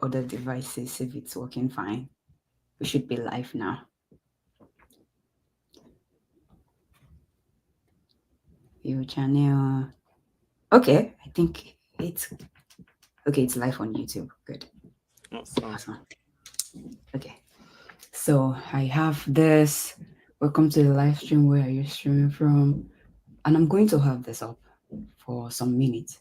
other devices if it's working fine. We should be live now. Your channel. Okay, I think it's okay. It's live on YouTube. Good. Awesome. Okay. So I have this. Welcome to the live stream. Where are you streaming from? And I'm going to have this up for some minutes.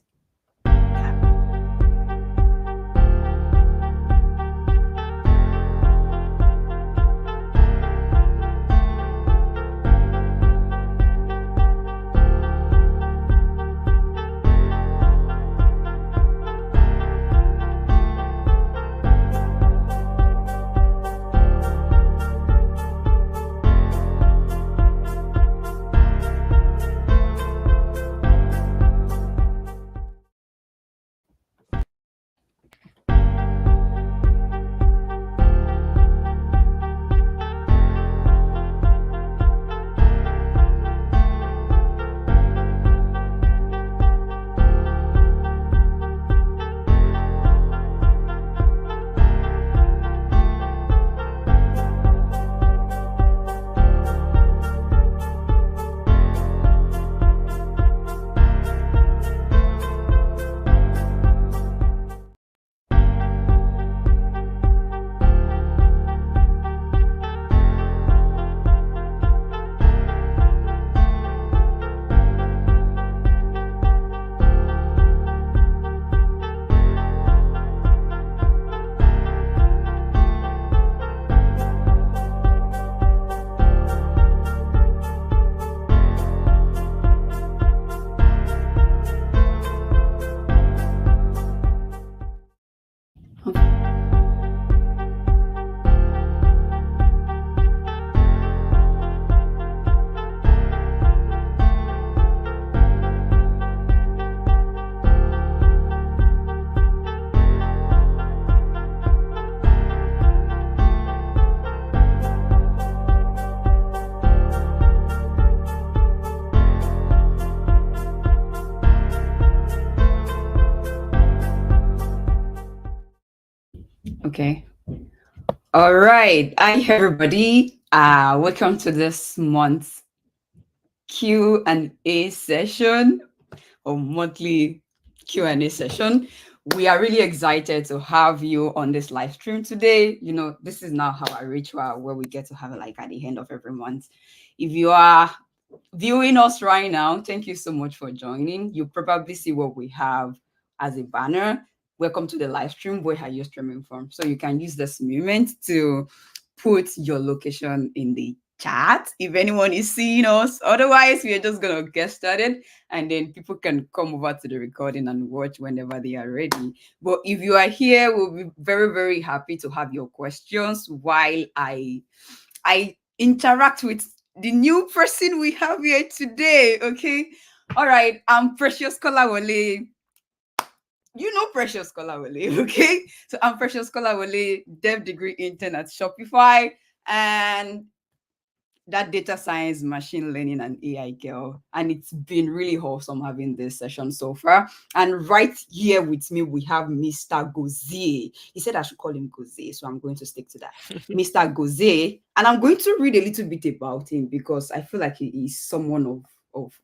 Okay. All right. Hi, everybody. Welcome to this month's Q&A session or monthly Q&A session. We are really excited to have you on this live stream today. You know, this is now our ritual where we get to have it like at the end of every month. If you are viewing us right now, thank you so much for joining. You probably see what we have as a banner. Welcome to the live stream. Where are you streaming from? So you can use this moment to put your location in the chat if anyone is seeing us. Otherwise, we are just going to get started and then people can come over to the recording and watch whenever they are ready. But if you are here, we'll be very, very happy to have your questions while I interact with the new person we have here today. Okay. All right. I'm Precious Kolawole. You know Precious Kolawole, okay? So I'm Precious Kolawole, dev degree intern at Shopify, and that data science, machine learning, and AI girl. And it's been really awesome having this session so far. And right here with me, we have Mr. Chigozie. He said I should call him Chigozie, so I'm going to stick to that. Mr. Chigozie. And I'm going to read a little bit about him because I feel like he is someone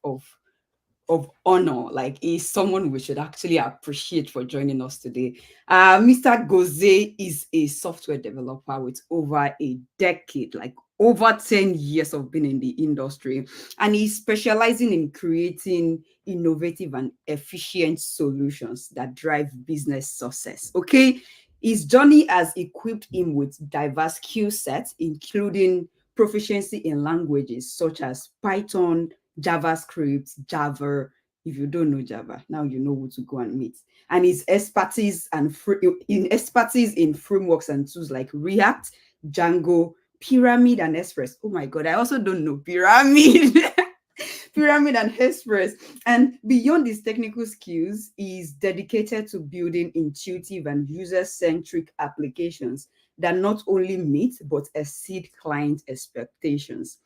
of honor. Like he's someone we should actually appreciate for joining us today. Mr. Chigozie is a software developer with over a decade, like over 10 years of being in the industry, and he's specializing in creating innovative and efficient solutions that drive business success. Okay, his journey has equipped him with diverse skill sets, including proficiency in languages such as Python, JavaScript, Java. If you don't know Java, now you know who to go and meet. And his expertise in frameworks and tools like React, Django, Pyramid, and Express. Oh my God, I also don't know Pyramid. Pyramid and Express. And beyond his technical skills, he's dedicated to building intuitive and user-centric applications that not only meet but exceed client expectations.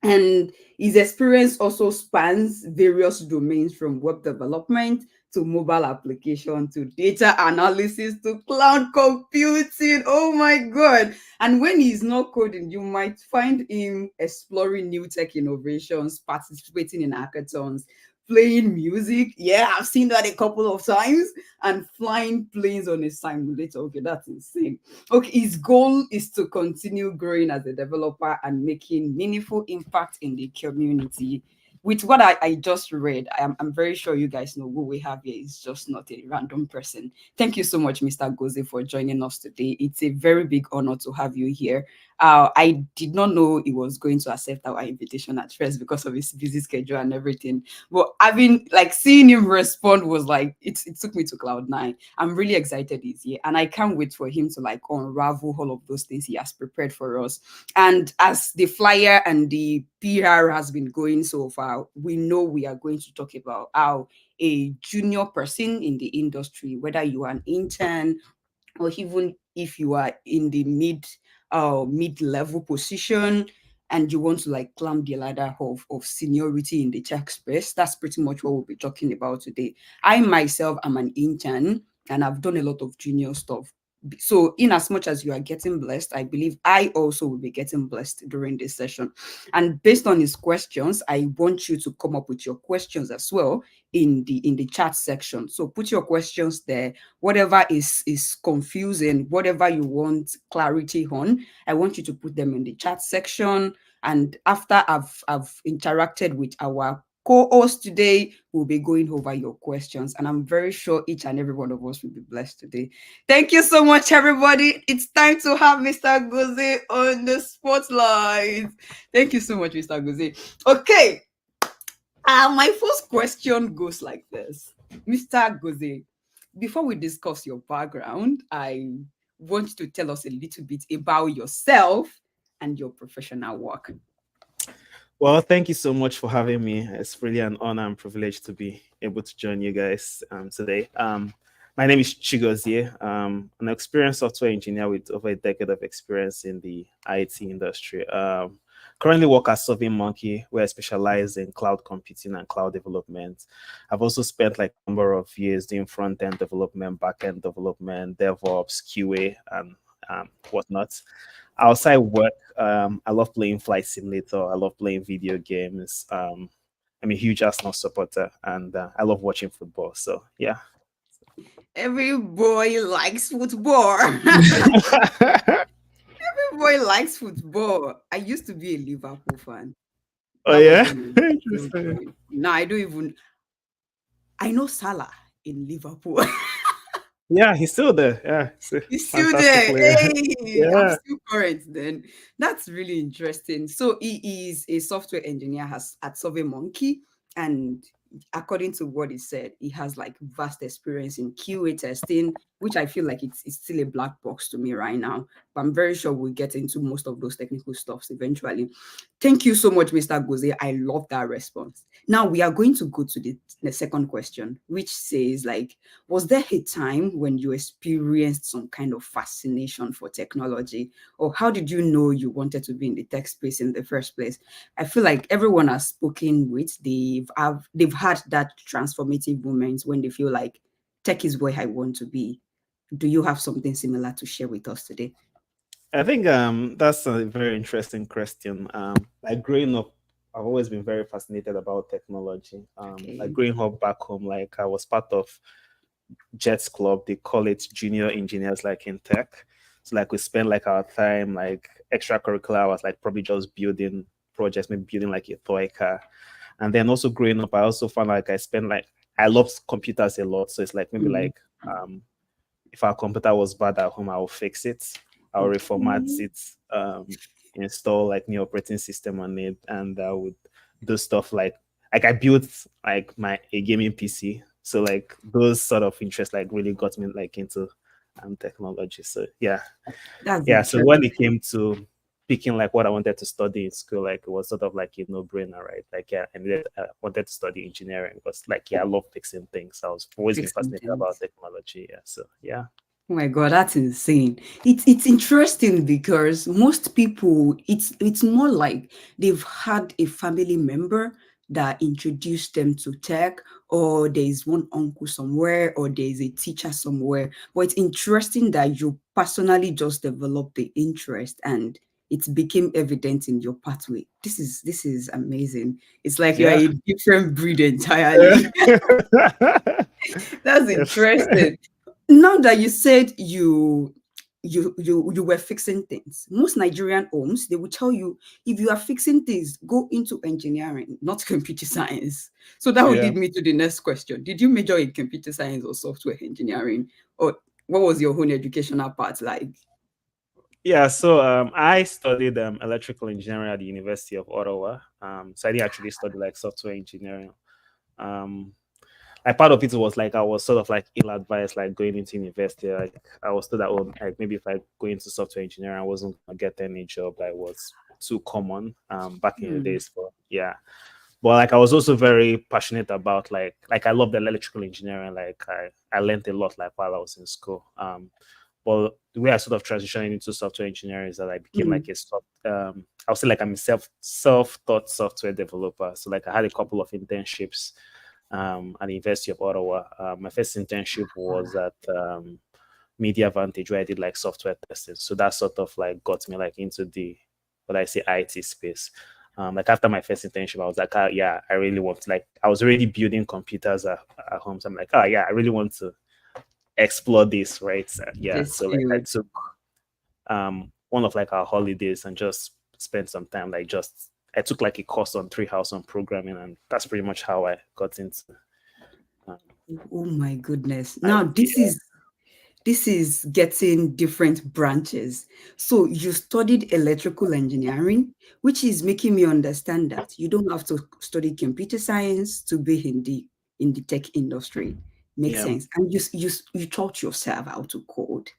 And his experience also spans various domains from web development to mobile application to data analysis to cloud computing. Oh my God. And when he's not coding, you might find him exploring new tech innovations, participating in hackathons, playing music. Yeah, I've seen that a couple of times, and flying planes on a simulator. Okay, that's insane. Okay, his goal is to continue growing as a developer and making meaningful impact in the community. With what I just read, I'm very sure you guys know who we have here is just not a random person. Thank you so much, Mr. Goze, for joining us today. It's a very big honor to have you here. I did not know he was going to accept our invitation at first because of his busy schedule and everything. But having like seeing him respond was like it took me to cloud nine. I'm really excited he's here, and I can't wait for him to like unravel all of those things he has prepared for us. And as the flyer and the PR has been going so far, we know we are going to talk about how a junior person in the industry, whether you are an intern or even if you are in the mid-level position and you want to like climb the ladder of seniority in the tech space, that's pretty much what we'll be talking about today. I myself am an intern and I've done a lot of junior stuff. So in as much as you are getting blessed, I believe I also will be getting blessed during this session. And based on his questions, I want you to come up with your questions as well in the chat section. So put your questions there. Whatever is confusing, whatever you want clarity on, I want you to put them in the chat section. And after I've interacted with our co-host today, we'll be going over your questions, and I'm very sure each and every one of us will be blessed today. Thank you so much, everybody. It's time to have Mr. Goze on the spotlight. Thank you so much, Mr. Goze. Okay, my first question goes like this. Mr. Goze, before we discuss your background, I want you to tell us a little bit about yourself and your professional work. Well, thank you so much for having me. It's really an honor and privilege to be able to join you guys today. My name is Chigozie, an experienced software engineer with over a decade of experience in the IT industry. Currently work at SurveyMonkey, where I specialize in cloud computing and cloud development. I've also spent like a number of years doing front-end development, back-end development, DevOps, QA, and whatnot. Outside work, I love playing Flight Simulator. I love playing video games. I'm a huge Arsenal supporter, and I love watching football. So yeah. Every boy likes football. Every boy likes football. I used to be a Liverpool fan. Oh That was yeah, when I was still interesting. growing. Now I don't even. I know Salah in Liverpool. Yeah, he's still there. Yeah, he's a He's still fantastic there. player. Hey, I'm Yeah. still current then. That's really interesting. So he is a software engineer has at SurveyMonkey, and according to what he said, he has like vast experience in QA testing, which I feel like it's still a black box to me right now. But I'm very sure we'll get into most of those technical stuffs eventually. Thank you so much, Mr. Goze. I love that response. Now we are going to go to the second question, which says like, was there a time when you experienced some kind of fascination for technology? Or how did you know you wanted to be in the tech space in the first place? I feel like everyone has spoken with, they've had that transformative moment when they feel like tech is where I want to be. Do you have something similar to share with us today? I think that's a very interesting question. Like growing up, I've always been very fascinated about technology. Like Okay. growing up back home, like I was part of Jets Club. They call it junior engineers, like in tech. So like we spend like our time like extracurricular hours, like probably just building projects, maybe building like a toy car. And then also growing up, I also found like I spend like I love computers a lot. So it's like maybe Mm, like if our computer was bad at home, I'll fix it. I'll reformat okay. it, install like new operating system on it, and I would do stuff like I built like my a gaming PC. So like those sort of interests like really got me like into technology. So yeah, That's yeah. So when it interesting. came to picking like what I wanted to study in school, like it was sort of like a no-brainer, right? Like yeah, I wanted to study engineering because like yeah, I love fixing things. I was always been Fixing fascinated about things. technology. Yeah. So yeah. Oh my God, that's insane. It's interesting because most people, it's more like they've had a family member that introduced them to tech, or there is one uncle somewhere, or there is a teacher somewhere. But it's interesting that you personally just developed the interest and it became evident in your pathway. This is amazing. It's like you're Yeah. a different breed entirely. That's Yes. interesting. Now that you said you were fixing things, most Nigerian homes, they will tell you, if you are fixing things, go into engineering, not computer science. So that would Yeah. lead me to the next question. Did you major in computer science or software engineering, or what was your own educational part like? Yeah, so I studied electrical engineering at the University of Ottawa. So I didn't actually study like software engineering. Um, like part of it was like I was sort of like ill-advised, like going into university. Like I was told that, oh, like maybe if I go into software engineering, I wasn't gonna get any job that was too common back in the Hmm. days. But yeah, but like I was also very passionate about like I loved electrical engineering. Like I learned a lot like while I was in school. But the way I sort of transitioned into software engineering is that I became Hmm. like a I would say like I'm a self-taught software developer. So like I had a couple of internships at the University of Ottawa. My first internship was at Media Vantage, where I did like software testing. So that sort of like got me like into the what I say IT space. Like after my first internship, I was like, ah, yeah, I really want to, like I was already building computers at home. So I'm like, oh yeah, I really want to explore this, right? Yeah. This So like I field. took one of like our holidays and just spent some time like just I took like a course on Treehouse on programming, and that's pretty much how I got into um, Oh my goodness. Now IT. this is getting different branches. So you studied electrical engineering, which is making me understand that you don't have to study computer science to be in the tech industry. Makes Yeah. sense. And you taught yourself how to code.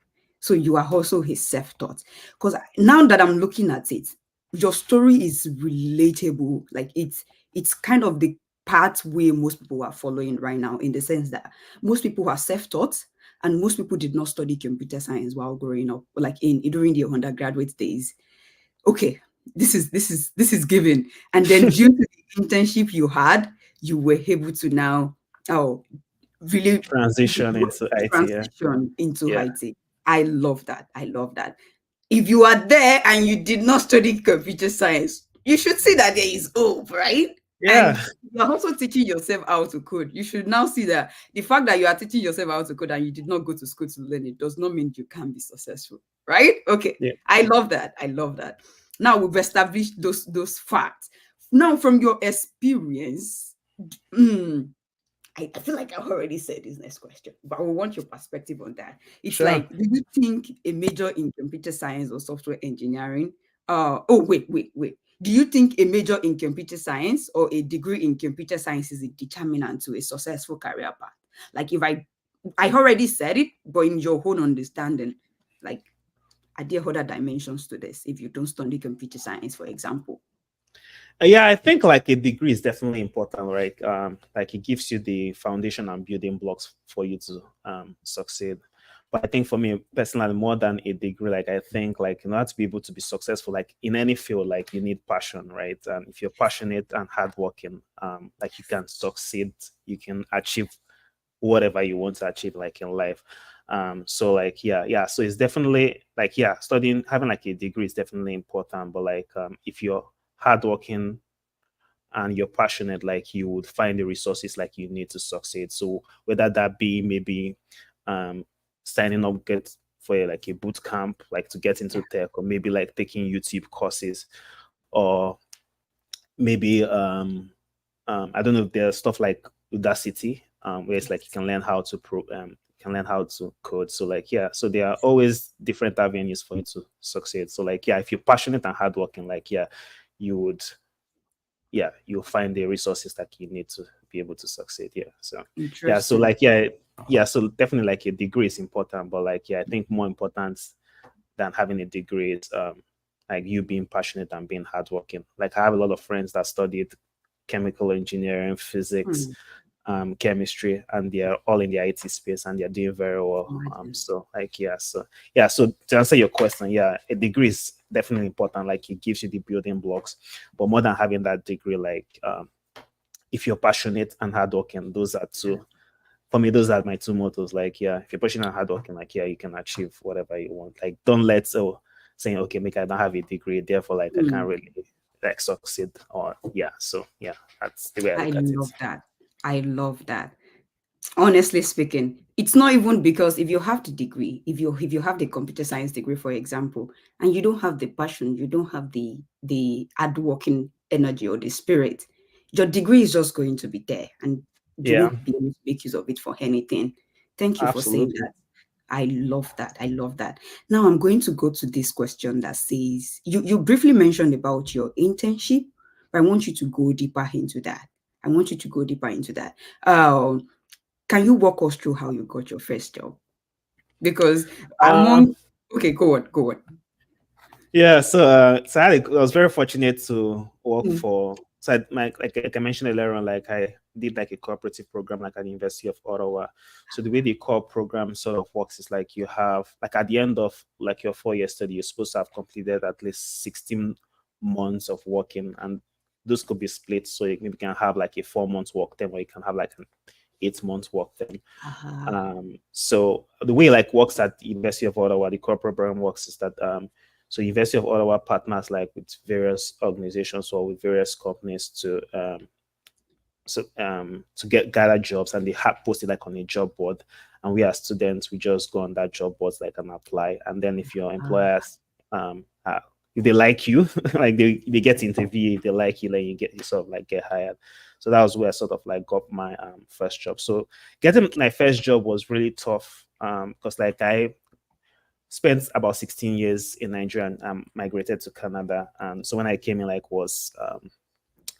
So you are also his self-taught. Because now that I'm looking at it, your story is relatable. Like it's kind of the pathway most people are following right now, in the sense that most people are self-taught and most people did not study computer science while growing up, like in during their undergraduate days. Okay, this is given. And then due to the internship you had, you were able to now, oh, really Transition into IT. Yeah. transition into Yeah. IT. I love that. I love that. If you are there and you did not study computer science, you should see that there is hope, right? Yeah. And you're also teaching yourself how to code. You should now see that the fact that you are teaching yourself how to code and you did not go to school to learn it does not mean you can be successful, right? Okay, Yeah. I love that. I love that. Now we've established those facts. Now, from your experience, mm, I feel like I've already said this next question, but I want your perspective on that. It's Sure. like, do you think a major in computer science or software engineering? Oh, wait. Do you think a major in computer science or a degree in computer science is a determinant to a successful career path? Like, if I already said it, but in your own understanding, like, are there other dimensions to this if you don't study computer science, for example? Yeah, I think like a degree is definitely important, right? Like it gives you the foundation and building blocks for you to succeed. But I think for me personally, more than a degree, like I think like in order to be able to be successful, like in any field, like you need passion, right? And if you're passionate and hardworking, like you can succeed, you can achieve whatever you want to achieve, like in life. So like yeah. So it's definitely like yeah, studying having like a degree is definitely important. But like if you're hardworking and you're passionate, like you would find the resources like you need to succeed. So whether that be maybe um signing up get for like a boot camp, like to get into Yeah. tech, or maybe like taking YouTube courses, or maybe I don't know if there's stuff like Udacity, where it's like you Yes. can learn how to can learn how to code. So like yeah, so there are always different avenues for you to succeed. So like yeah, if you're passionate and hardworking, like yeah, you would yeah, you'll find the resources that you need to be able to succeed. Yeah. So yeah, so Interesting. like yeah, so definitely like a degree is important, but like yeah, I think more important than having a degree is like you being passionate and being hardworking. Like I have a lot of friends that studied chemical engineering, physics, Hmm. chemistry, and they're all in the IT space and they're doing very well. Imagine. So like yeah, so to answer your question, yeah, a degree is definitely important. Like it gives you the building blocks, but more than having that degree, like if you're passionate and hardworking, those are two. For me, those are my two mottos. Like, yeah, if you're passionate and hardworking, like, yeah, you can achieve whatever you want. Like, don't let saying, okay, make I don't have a degree, therefore, like, I can't Mm. really like succeed. Or yeah, so yeah, that's the way I I look at it. love that. I love that. Honestly speaking, it's not even because if you have the degree, if you have the computer science degree, for example, and you don't have the passion, you don't have the hard working energy or the spirit, your degree is just going to be there and you Yeah, won't be able to make use of it for anything. Thank you for saying absolutely. that. I love that. I love that. Now I'm going to go to this question that says you briefly mentioned about your internship, but I want you to go deeper into that. I want you to go deeper into that. Can you walk us through how you got your first job? Because Um, among okay, go on, go on. Yeah, so I was very fortunate to work Mm. for. So like I mentioned earlier on, like I did like a cooperative program like at the University of Ottawa. So the way the core program sort of works is like you have like at the end of like your 4 year study, you're supposed to have completed at least 16 months of working, and those could be split. So you maybe can have like a 4 months work term, or you can have like an 8 months work term. Ah, So the way like works at the University of Ottawa, the corporate program works is that so University of Ottawa partners like with various organizations or with various companies to get gather jobs, and they have posted like on a job board, and we as students we just go on that job board like and apply, and then if your ah, employers if they like you like they get to interview you, if they like you, like you get you sort of like get hired. So that was where I sort of like got my first job. So getting my first job was really tough because like I spent about 16 years in Nigeria and migrated to Canada. And so when I came in, like was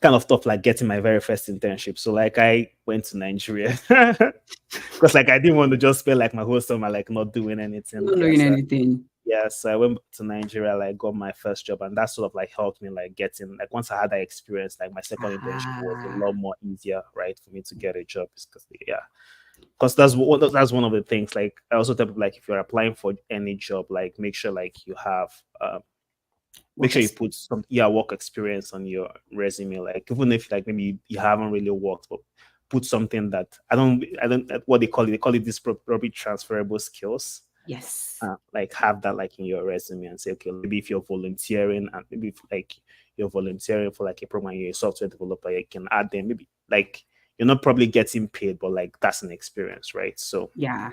kind of tough, like getting my very first internship. So like I went to Nigeria because like I didn't want to just spend like my whole summer like not doing anything. not doing anything. So I went to Nigeria, like got my first job, and that sort of like helped me like getting like once I had that experience, like my second internship was a Ah, lot more easier, right, for me to get a job. Because yeah, because that's one of the things. Like I also tell people like if you're applying for any job, like make sure like you have make work sure you experience. put some work experience on your resume. Like even if like maybe you haven't really worked, but put something that I don't what they call it this probably transferable skills. Yes. Like have that like in your resume and say, okay, maybe if you're volunteering and maybe if like you're volunteering for like a program, you're a software developer, you can add them. Maybe like you're not probably getting paid, but like that's an experience, right? So Yeah.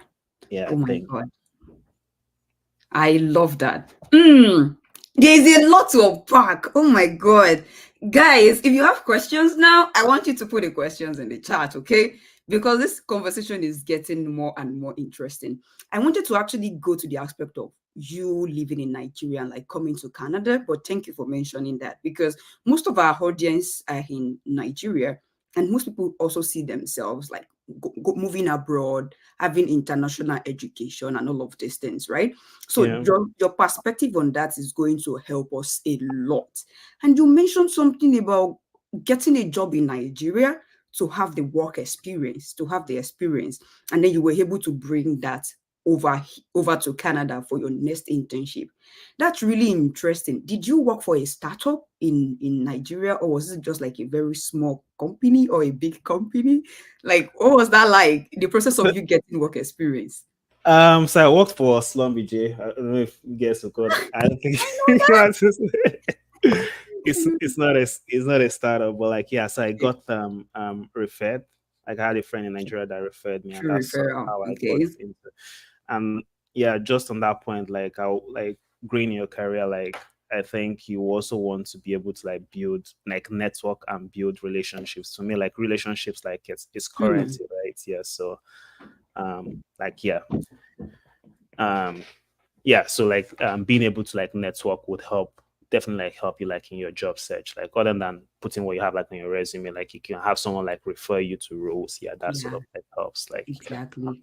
yeah, I Oh my think. God. I love that. Mm. There's a lot to unpack. Oh my God. Guys, if you have questions now, I want you to put the questions in the chat, okay? Because this conversation is getting more and more interesting. I wanted to actually go to the aspect of you living in Nigeria and like coming to Canada, but thank you for mentioning that because most of our audience are in Nigeria, and most people also see themselves like moving abroad, having international education, and all of these things, right? So Yeah. your perspective on that is going to help us a lot. And you mentioned something about getting a job in Nigeria to have the work experience, to have the experience, and then you were able to bring that over to Canada for your next internship. That's really interesting. Did you work for a startup in Nigeria, or was it just like a very small company or a big company? Like, what was that like? The process of you getting work experience? So I worked for Slumby J. I don't know if you guys have got. I don't think I know it's not a startup, but like yeah. So I that. got referred. Like I had a friend in Nigeria that referred me, and True that's sort of referral. how I got Okay. into. And yeah, just on that point, like I like growing your career, like I think you also want to be able to like build like network and build relationships. For me, like relationships, like it's Hmm. currency, right? Yeah. So like yeah um so like being able to like network would help, definitely like help you like in your job search, like other than putting what you have like on your resume, like you can have someone like refer you to roles. Yeah, that sort Yeah, of like helps, like yeah. exactly.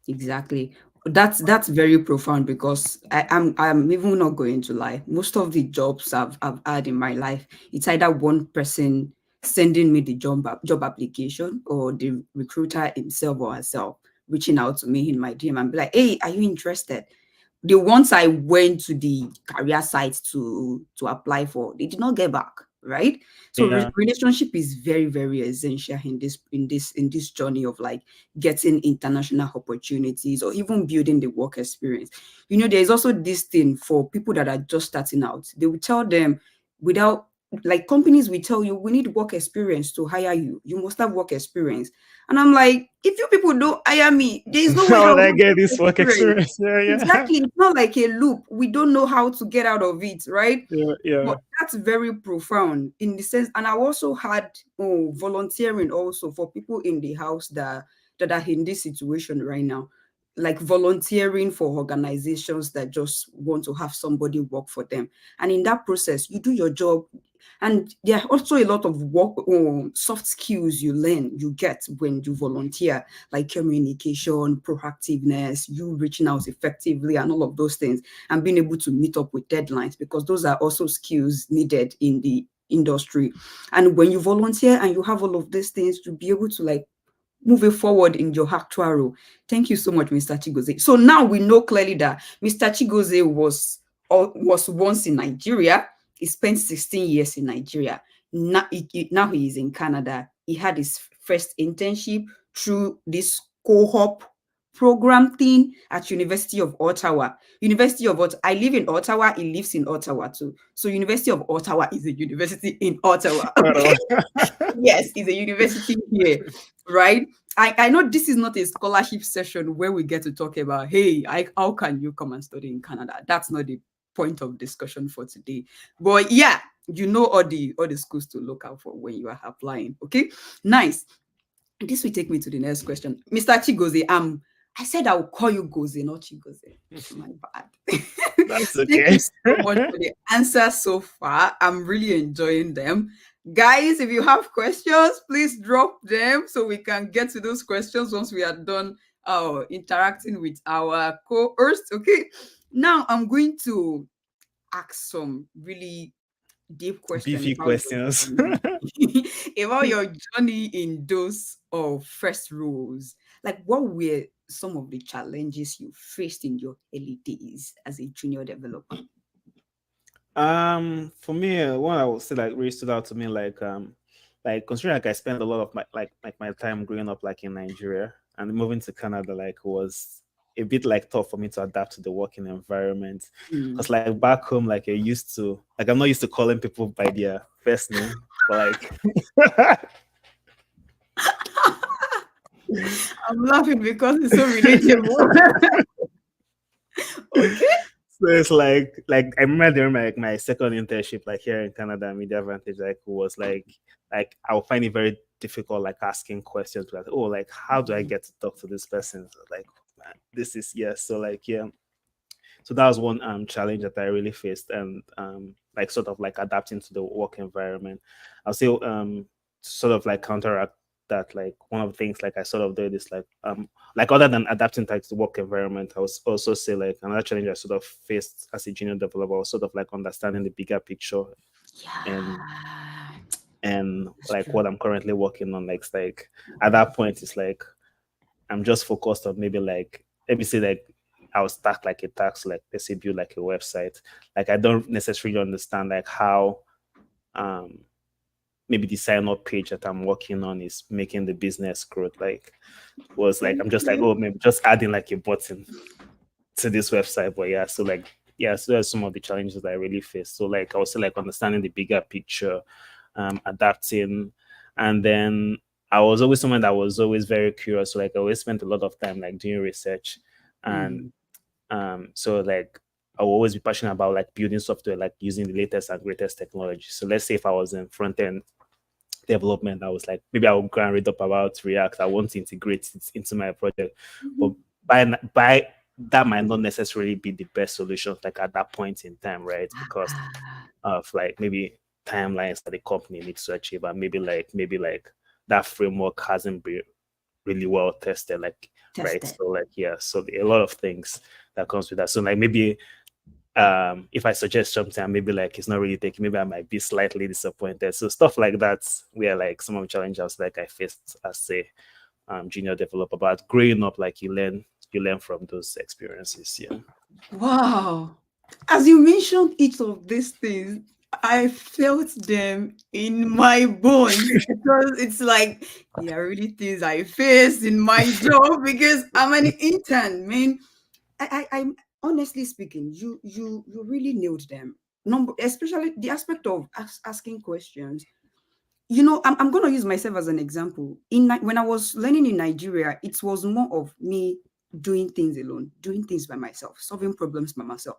Exactly. That's very profound because I'm even not going to lie. Most of the jobs I've had in my life, it's either one person sending me the job application or the recruiter himself or herself reaching out to me in my DM and be like, hey, are you interested? The ones I went to the career site to apply for, they did not get back. right? So Yeah. relationship is very, very essential in this journey of like getting international opportunities or even building the work experience. There's also this thing for people that are just starting out. They will tell them without like companies will tell you we need work experience to hire you. You must have work experience. And I'm like, if you people don't hire me, there is no way How I'll would I have get work this work experience. experience? Yeah, yeah. Exactly. It's not like a loop. We don't know how to get out of it, right? Yeah, yeah. But that's very profound in the sense. And I also had volunteering also for people in the house that are in this situation right now, like volunteering for organizations that just want to have somebody work for them. And in that process, you do your job. And there are also a lot of work, soft skills you get when you volunteer, like communication, proactiveness, you reaching out effectively, and all of those things, and being able to meet up with deadlines, because those are also skills needed in the industry. And when you volunteer and you have all of these things, to be able to like moving forward in your actual role. Thank you so much, Mr. Chigozie. So now we know clearly that Mr. Chigozie was once in Nigeria. He spent 16 years in Nigeria. Now he is in Canada. He had his first internship through this co-op program thing at University of Ottawa. I live in Ottawa. He lives in Ottawa too. So University of Ottawa is a university in Ottawa. Okay. Yes, it's a university here, right? I know this is not a scholarship session where we get to talk about, hey, how can you come and study in Canada? That's not the point of discussion for today. But yeah, all the schools to look out for when you are applying. Okay, nice. This will take me to the next question. Mr. Chigozie, I said I will call you Gozie, not Chigozie. My bad. That's Thank you okay. so much for the answers so far. I'm really enjoying them. Guys, if you have questions, please drop them so we can get to those questions once we are done interacting with our co-host. Okay. Now I'm going to ask some really deep question Beefy about questions. about your journey in those first roles. Like, what were some of the challenges you faced in your early days as a junior developer? For me, one I would say like really stood out to me, like considering like I spent a lot of my time growing up like in Nigeria and moving to Canada, like was a bit like tough for me to adapt to the working environment. Because Mm. like back home, like I'm not used to calling people by their first name, but like I'm laughing because it's so relatable. Okay. so it's like I remember during my second internship like here in Canada, Media Advantage, like was like I'll find it very difficult like asking questions like, oh, like how do I get to talk to this person? So, like, man, this is yes. So like yeah. So that was one challenge that I really faced, and like sort of like adapting to the work environment. I'll say sort of like counteract that, like one of the things like I sort of did is like other than adapting to the work environment, I was also say like another challenge I sort of faced as a junior developer was sort of like understanding the bigger picture and Yeah, and it's like true. what I'm currently working on. Like at that point, it's like I'm just focused on maybe say like I'll start like a task, like let's say build like a website. Like I don't necessarily understand like how um maybe the sign up page that I'm working on is making the business growth. Like was like I'm just like, Okay. oh, maybe just adding like a button to this website. But yeah, so like yeah, so there's some of the challenges that I really face. So like I was like understanding the bigger picture, adapting, and then I was always someone that was always very curious. So like I always spent a lot of time like doing research, and Mm. so like I will always be passionate about like building software, like using the latest and greatest technology. So let's say if I was in front end development, I was like, maybe I will go and read up about React. I want to integrate it into my project. But Mhm. by that might not necessarily be the best solution, like at that point in time, right? Because Ah, of like maybe timelines that the company needs to achieve, and maybe like that framework hasn't been really well tested, like right. tested. So like yeah, so a lot of things that comes with that. So like maybe if I suggest something and maybe like it's not really taking, maybe I might be slightly disappointed. So stuff like that where like some of the challenges like I faced as a junior developer. But growing up, like you learn from those experiences. Yeah. Wow. As you mentioned each of these things, I felt them in my bones because it's like they are really things I face in my job because I'm an intern, man. I'm honestly speaking, you really nailed them. Number, especially the aspect of asking questions. I'm going to use myself as an example. When I was learning in Nigeria, it was more of me doing things alone, doing things by myself, solving problems by myself.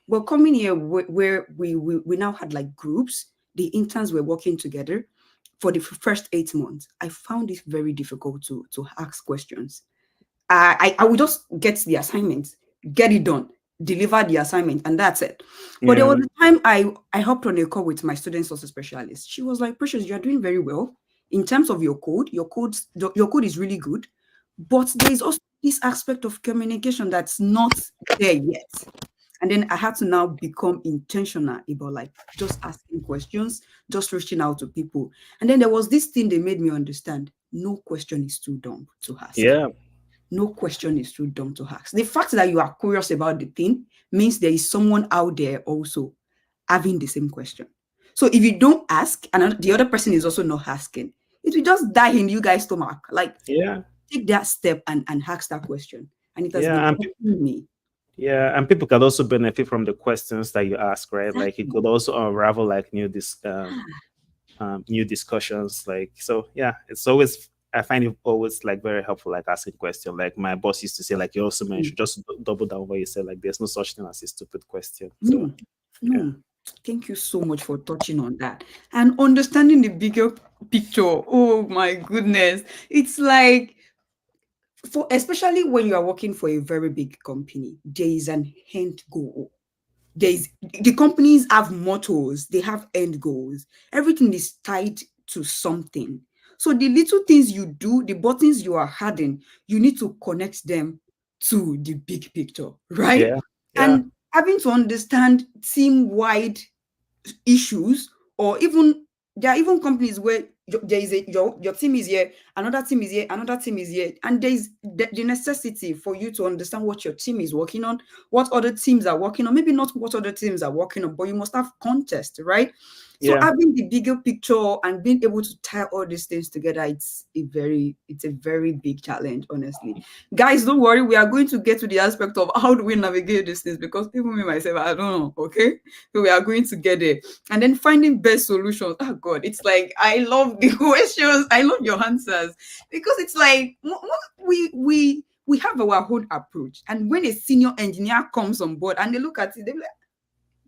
But coming here, where we now had like groups, the interns were working together for the first 8 months. I found it very difficult to ask questions. I would just get the assignment, get it done, deliver the assignment, and that's it. But there Yeah, was a time I hopped on a call with my student source specialist. She was like, "Precious, you are doing very well in terms of your code. Your code is really good, but there is also this aspect of communication that's not there yet." And then I had to now become intentional about like just asking questions, just reaching out to people. And then there was this thing they made me understand: no question is too dumb to ask. yeah, No question is too dumb to ask. The fact that you are curious about the thing means there is someone out there also having the same question. So if you don't ask and the other person is also not asking, it will just die in you guys' stomach. Like yeah, take that step and ask that question. And it has been yeah. helping me. Yeah, and people can also benefit from the questions that you ask, right? Like it Exactly. could also unravel like Ah, new discussions. Like so, yeah, it's always I find it always like very helpful, like asking questions. Like my boss used to say, like you also mm, mentioned, just double down what you said. Like there's no such thing as a stupid question. So no, yeah, no. Thank you so much for touching on that and understanding the bigger picture. Oh my goodness. It's like for especially when you are working for a very big company, there is an end goal. There's the companies have mottos, they have end goals. Everything is tied to something. So the little things you do, the buttons you are adding, you need to connect them to the big picture, right? yeah, yeah, And having to understand team-wide issues, or even there are even companies where there is your team is here, another team is here, another team is here, and there is the necessity for you to understand what your team is working on, what other teams are working on, maybe not what other teams are working on, but you must have context, right? So yeah. having the bigger picture and being able to tie all these things together, it's a very big challenge, honestly. Guys, don't worry, we are going to get to the aspect of how do we navigate these things, because even me myself, I don't know. Okay, so we are going to get there. And then finding best solutions. Oh God, it's like I love the questions, I love your answers, because it's like we have our own approach. And when a senior engineer comes on board and they look at it, they're like,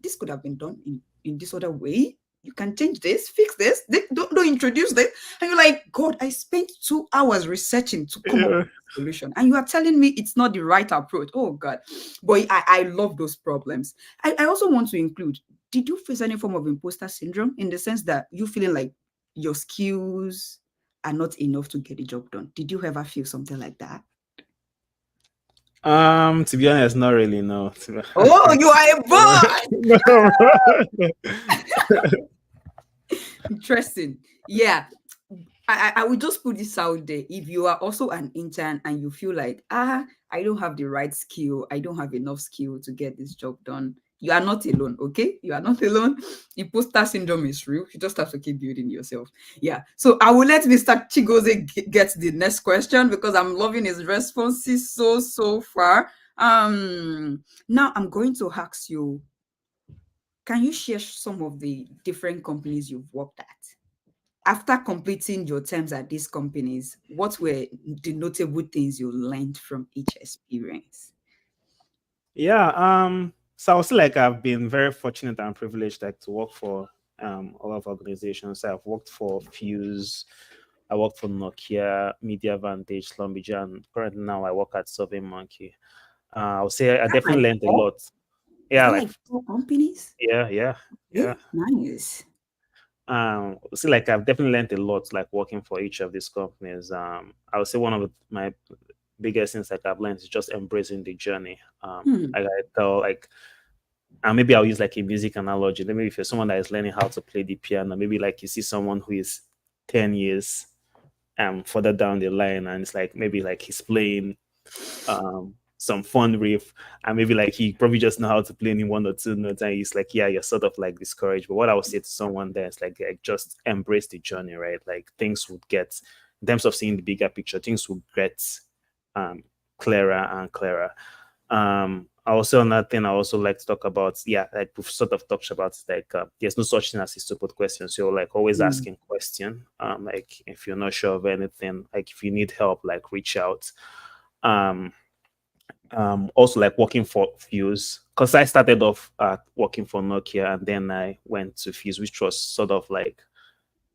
this could have been done in this other way. You can change this, fix this, don't introduce this. And you're like, God, I spent 2 hours researching to come up Yeah. with a solution. And you are telling me it's not the right approach. Oh God. But I love those problems. I also want to include, did you face any form of imposter syndrome in the sense that you feeling like your skills are not enough to get the job done? Did you ever feel something like that? To be honest, not really. No. Oh, you are a boss. No. Interesting. Yeah. I will just put this out there. If you are also an intern and you feel like, I don't have the right skill, I don't have enough skill to get this job done, you are not alone, okay? You are not alone. Imposter syndrome is real. You just have to keep building yourself. Yeah. So I will let Mr. Chigozie get the next question because I'm loving his responses so far. Now I'm going to ask you, can you share some of the different companies you've worked at? After completing your terms at these companies, what were the notable things you learned from each experience? Yeah. So I would say like I've been very fortunate and privileged like to work for a lot of organizations. I've worked for Fuse, I worked for Nokia, Media Vantage, Slumbridge, and currently now I work at Survey Monkey. I would say I Is that like definitely learned a four? lot. Is Yeah, that like like four companies? yeah, yeah, yeah. Okay, nice. See, like I've definitely learned a lot, like working for each of these companies. I would say one of my biggest things like I've learned is just embracing the journey. Hmm. Like I tell, like, and maybe I'll use like a music analogy. Maybe if you're someone that is learning how to play the piano, maybe like you see someone who is 10 years further down the line, and it's like maybe like he's playing some fun riff, and maybe like he probably just know how to play in 1 or 2 notes, and he's like, yeah, you're sort of like discouraged. But what I would say to someone there is like just embrace the journey, right? Like things would get, in terms of seeing the bigger picture, things will get um clearer and clearer. Also another thing I also like to talk about, yeah, like we've sort of talked about, like there's no such thing as a stupid question. So like always Mm. asking question. Like if you're not sure of anything, like if you need help, like reach out. Um, also like working for Fuse, because I started off working for Nokia, and then I went to Fuse, which was sort of like,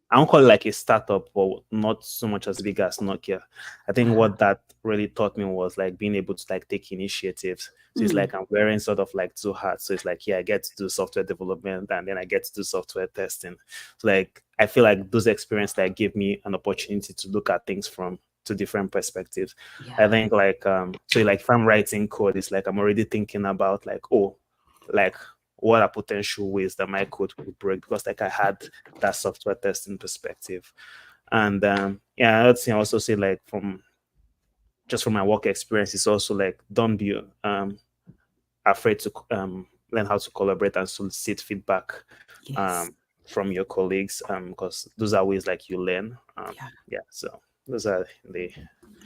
I don't call it like a startup, but not so much as big as Nokia. I think Uh-huh. what that really taught me was like being able to like take initiatives. So it's Mm. like I'm wearing sort of like two hats. So it's like, yeah, I get to do software development, and then I get to do software testing. So like I feel like those experiences like give me an opportunity to look at things from two different perspectives. I Yeah. think like so like if I'm writing code, it's like I'm already thinking about like, oh, like what are potential ways that my code could break, because like I had that software testing perspective. And yeah, another thing I also say, like from just from my work experience, is also like don't be afraid to learn how to collaborate and solicit feedback Yes. um, from your colleagues, because those are ways like you learn. Yeah. Yeah, so those are the, yeah.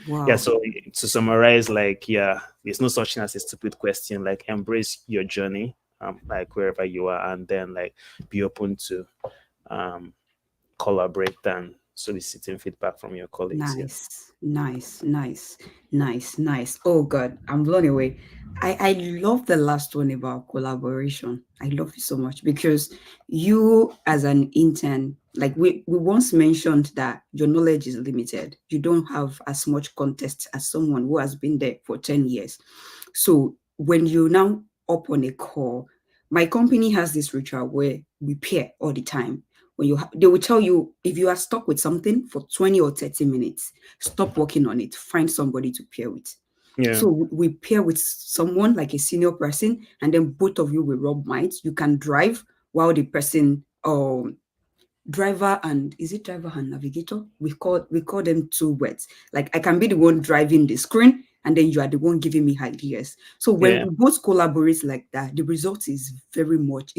Wow. So to summarize, like, yeah, there's no such thing as a stupid question. Like embrace your journey, like wherever you are, and then like be open to um collaborate and soliciting feedback from your colleagues. Yeah. Nice, nice, nice, nice, nice. Oh God, I'm blown away. I love the last one about collaboration. I love it so much because you as an intern, like we once mentioned that your knowledge is limited. You don't have as much context as someone who has been there for 10 years. So when you now up on a call, my company has this ritual where we pair all the time. When they will tell you if you are stuck with something for 20 or 30 minutes, stop working on it, find somebody to pair with. Yeah. So we pair with someone like a senior person, and then both of you will rub minds. You can drive while the person driver and is it driver and navigator? We call them two words. Like I can be the one driving the screen, and then you are the one giving me ideas. So when Yeah. we both collaborate like that, the result is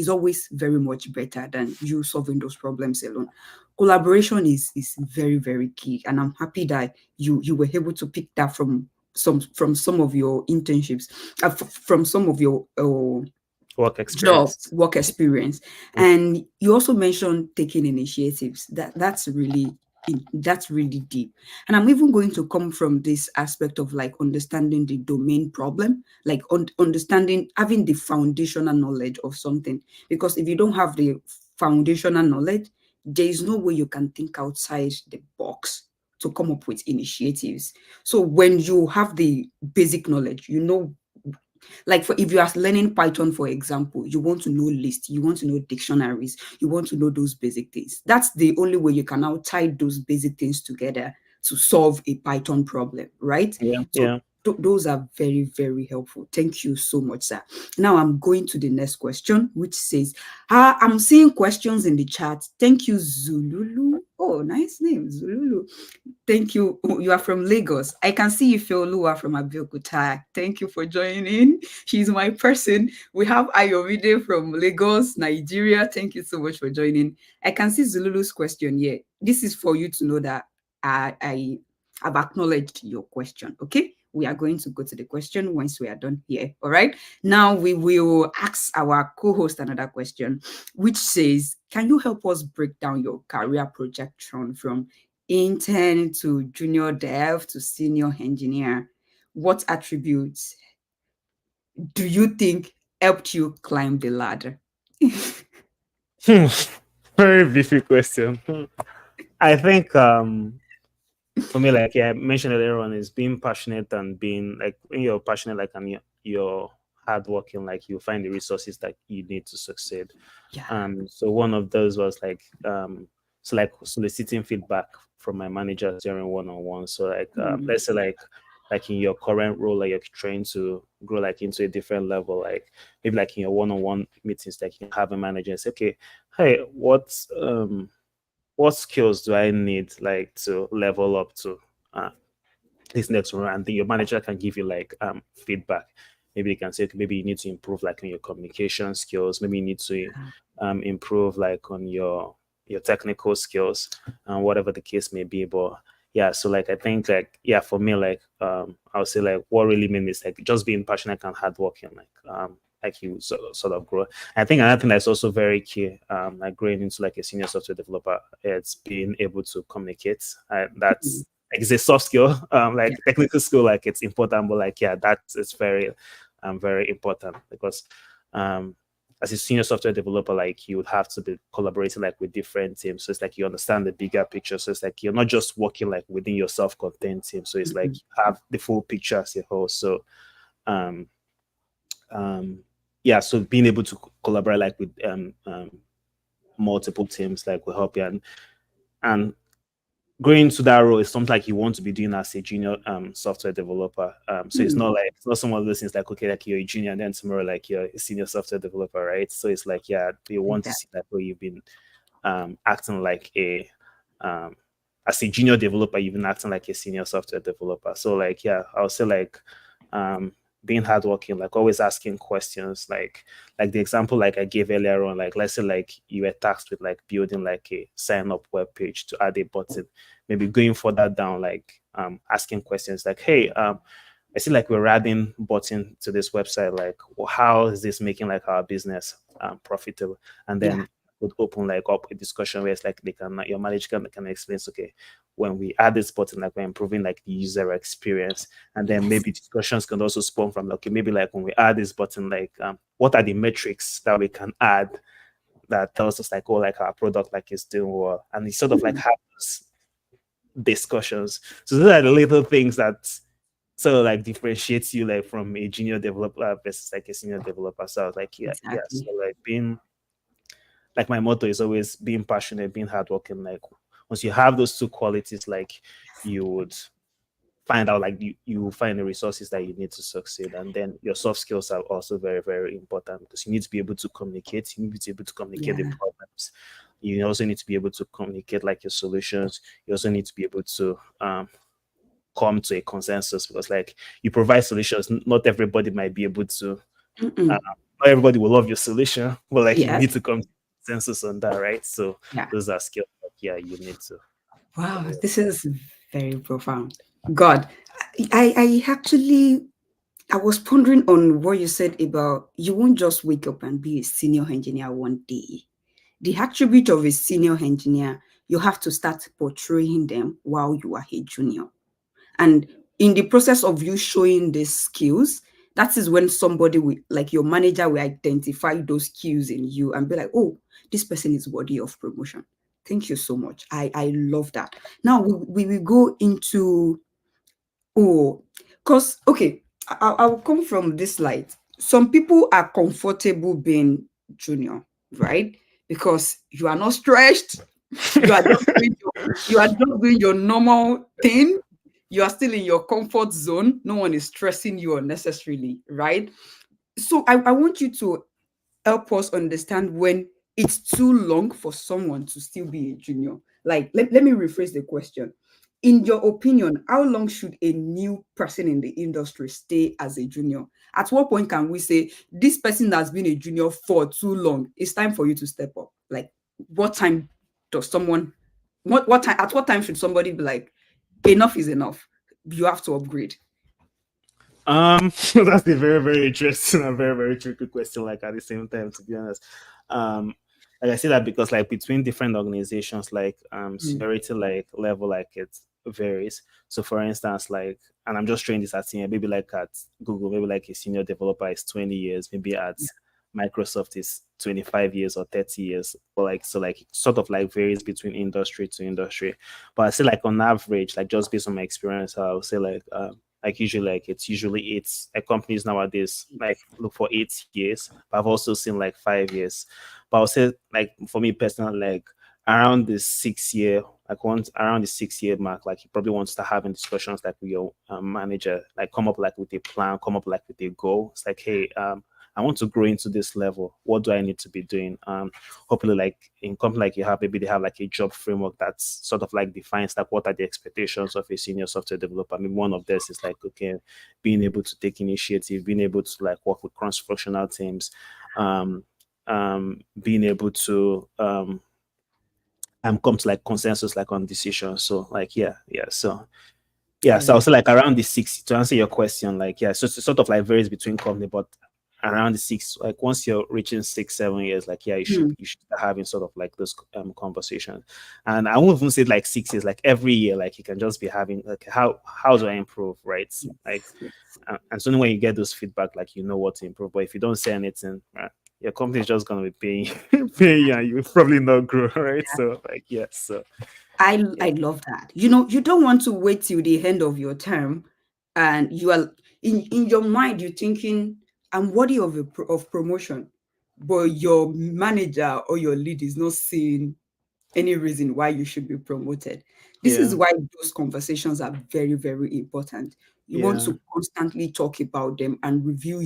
always very much better than you solving those problems alone. Collaboration is very, very key. And I'm happy that you were able to pick that from some of your internships, from some of your Work job experience. work experience. And you also mentioned taking initiatives. That's really deep. And I'm even going to come from this aspect of like understanding the domain problem, like understanding, having the foundational knowledge of something. Because if you don't have the foundational knowledge, there is no way you can think outside the box to come up with initiatives. So when you have the basic knowledge, like for if you are learning Python, for example, you want to know lists, you want to know dictionaries, you want to know those basic things. That's the only way you can now tie those basic things together to solve a Python problem, right? Yeah. So Yeah. those are very, very helpful. Thank you so much, sir. Now I'm going to the next question, which says, I'm seeing questions in the chat. Thank you, Zululu. Oh, nice name, Zululu. Thank you. Oh, you are from Lagos. I can see you, Feoluwa from Abeokuta. Thank you for joining. She's my person. We have Ayomide from Lagos, Nigeria. Thank you so much for joining. I can see Zululu's question here. This is for you to know that I have acknowledged your question. Okay. We are going to go to the question once we are done here. All right. Now we will ask our co-host another question, which says, can you help us break down your career projection from intern to junior dev to senior engineer? What attributes do you think helped you climb the ladder? Hmm. Very difficult question. I think for me, like, yeah, I mentioned earlier on, is being passionate, and being like, when you're passionate, like, and you're hardworking, like you find the resources that you need to succeed. Yeah. So one of those was like so like soliciting feedback from my managers during one-on-one. So like Mm. let's say like in your current role, like you're trying to grow like into a different level, like maybe like in your one-on-one meetings, like you have a manager and say, okay, hey, what skills do I need like to level up to? this next one, and then your manager can give you like feedback. Maybe they can say, okay, maybe you need to improve like on your communication skills. Maybe you need to improve like on your technical skills, and whatever the case may be. But yeah, so like I think like yeah, for me like I would say like what really made me is like just being passionate and hardworking, like you sort of grow. I think another thing that's also very key, like growing into like a senior software developer, it's being able to communicate. That's Mm. like it's a soft skill, Yeah. like technical skill, like it's important, but like yeah, that's it's very important because as a senior software developer, like you would have to be collaborating like with different teams. So it's like you understand the bigger picture. So it's like you're not just working like within your self-contained team. So it's like Mhm. you have the full picture as a whole. So um um yeah, so being able to collaborate like with multiple teams like will help you, and going into that role is something like you want to be doing as a junior software developer. So it's not Mm. like it's not some of those things like okay, like you're a junior and then tomorrow like you're a senior software developer, right? So it's like yeah, you want to see Exactly. that where you've been acting like a as a junior developer, you've been acting like a senior software developer. So like yeah, I'll say like um being hardworking, like always asking questions, like the example like I gave earlier on, like let's say like you were tasked with like building like a sign up web page to add a button, maybe going further down, like asking questions like, hey, I see like we're adding button to this website. Like, well, how is this making like our business profitable? And Yeah. then would open like up a discussion where it's like they can your manager can explain, okay, when we add this button, like we're improving like the user experience. And then Yes. maybe discussions can also spawn from okay, maybe like when we add this button, like what are the metrics that we can add that tells us like oh like our product like is doing well, and it's sort of like Mm. have those discussions. So those are the little things that sort of like differentiates you like from a junior developer versus like a senior developer. So I was like, yeah, yeah. So Exactly. like being like my motto is always being passionate, being hardworking. Like once you have those two qualities, like you would find out like you will find the resources that you need to succeed. And then your soft skills are also very, very important because you need to be able to communicate, you need to be able to communicate the Yeah. problems. You also need to be able to communicate like your solutions. You also need to be able to come to a consensus because like you provide solutions, not everybody might be able to uh, Mm-mm. not everybody will love your solution, but like you Yes. need to come to consensus on that, right? So Yeah. those are skills that, yeah, you need to Wow, develop. this is very profound. God, I actually I was pondering on what you said about you won't just wake up and be a senior engineer one day. The attribute of a senior engineer, you have to start portraying them while you are a junior. And in the process of you showing these skills, that is when somebody will, like your manager, will identify those skills in you and be like, oh, this person is worthy of promotion. Thank you so much. I love that. Now we will go into, oh, because, okay, I will come from this light. Some people are comfortable being junior, right? Because you are not stretched. You are just doing your normal thing. You are still in your comfort zone. No one is stressing you unnecessarily, right? So I want you to help us understand when it's too long for someone to still be a junior. Like, let me rephrase the question. In your opinion, how long should a new person in the industry stay as a junior? At what point can we say this person has been a junior for too long? It's time for you to step up. Like, what time does someone what time at what time should somebody be like, enough is enough? You have to upgrade. That's a very, very interesting and very, very tricky question, like at the same time, to be honest. Um like I say that because like between different organizations, like Mm, seniority like level like it varies. So for instance, like and I'm just throwing this at senior, maybe like at Google, maybe like a senior developer is 20 years, maybe at yeah. Microsoft is 25 years or 30 years. But like so like it sort of like varies between industry to industry. But I say like on average, like just based on my experience, I would say like usually like it's usually it's like companies nowadays like look for 8 years, but I've also seen like 5 years. But I'll say like for me personally, like around the 6 year, like once around the 6 year mark, like you probably want to start having discussions like with your manager, like come up like with a plan, come up like with a goal. It's like, hey, I want to grow into this level. What do I need to be doing? Hopefully, like in company like you have, maybe they have like a job framework that's sort of like defines like what are the expectations of a senior software developer. I mean, one of this is like, okay, being able to take initiative, being able to like work with cross-functional teams, being able to come to like consensus like on decisions. So like so I so I'll love say like around the six to answer your question, like so it's sort of like varies between company, but around the six, like once you're reaching 6 7 years, like it. you should start having sort of like those conversations. And I won't even say like 6 years, like every year, like you can just be having like how do I improve, right? Like Yes, yes. and so when you get those feedback, like you know what to improve. But if you don't say anything, right, your company is just gonna be paying paying you, and you will probably not grow, right? So like so I love that. You know, you don't want to wait till the end of your term, and you are in your mind you're thinking, I'm worthy of of promotion, but your manager or your lead is not seeing any reason why you should be promoted. This is yeah, why those conversations are very, very important. You want yeah, to constantly talk about them and review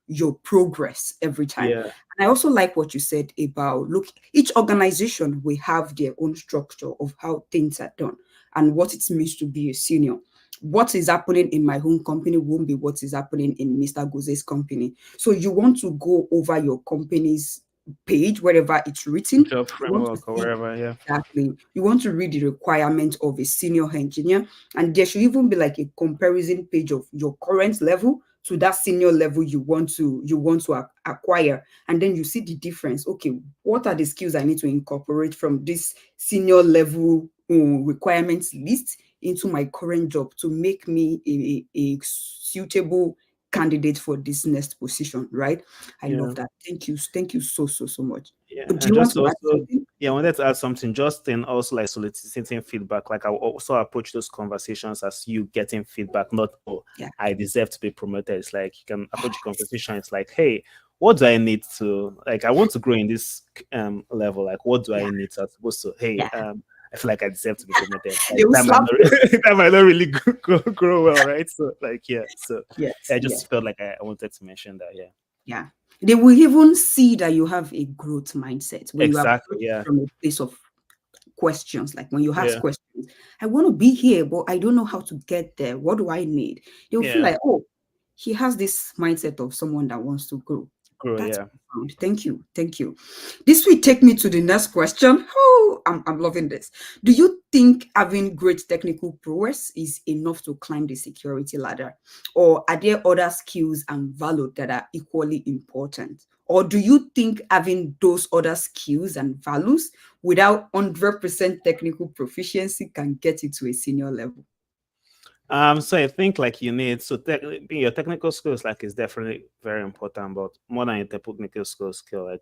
your progress every time. yeah, And I also like what you said about, look, each organization will have their own structure of how things are done and what it means to be a senior. What is happening in my home company won't be what is happening in Mr. Goze's company. So you want to go over your company's page, wherever it's written. job You want to framework or see wherever, yeah. exactly. You want to read the requirement of a senior engineer, and there should even be like a comparison page of your current level to that senior level you want to acquire, and then you see the difference. Okay, what are the skills I need to incorporate from this senior level requirements list into my current job to make me a suitable candidate for this next position, right? I Yeah. love that. Thank you so much. Yeah, Do and you want just to add also, something? yeah, I wanted to add something. Just in also like soliciting feedback. Like I will also approach those conversations as you getting feedback, not oh, Yeah. I deserve to be promoted. It's like you can approach the conversation. It's like, hey, what do I need to like? I want to grow in this level. Like, what do Yeah. I need to? As opposed to, hey, Yeah. I feel like I deserve to be promoted. They Like will that might slap not you. that might not really grow well, right? So like so Yes, yeah, I yes, just felt like I wanted to mention that. Yeah, yeah. They will even see that you have a growth mindset when you exactly. approach Yeah, from a place of questions. Like when you ask yeah, questions, I want to be here, but I don't know how to get there. What do I need? They will feel yeah. like, oh, he has this mindset of someone that wants to grow. Grow. That's Yeah. profound. Thank you. Thank you. This will take me to the next question. Oh, I'm loving this. Do you think having great technical prowess is enough to climb the security ladder? Or are there other skills and value that are equally important? Or do you think having those other skills and values without 100% technical proficiency can get you to a senior level? So I think like you need your technical skills like is definitely very important, but more than your technical skill, like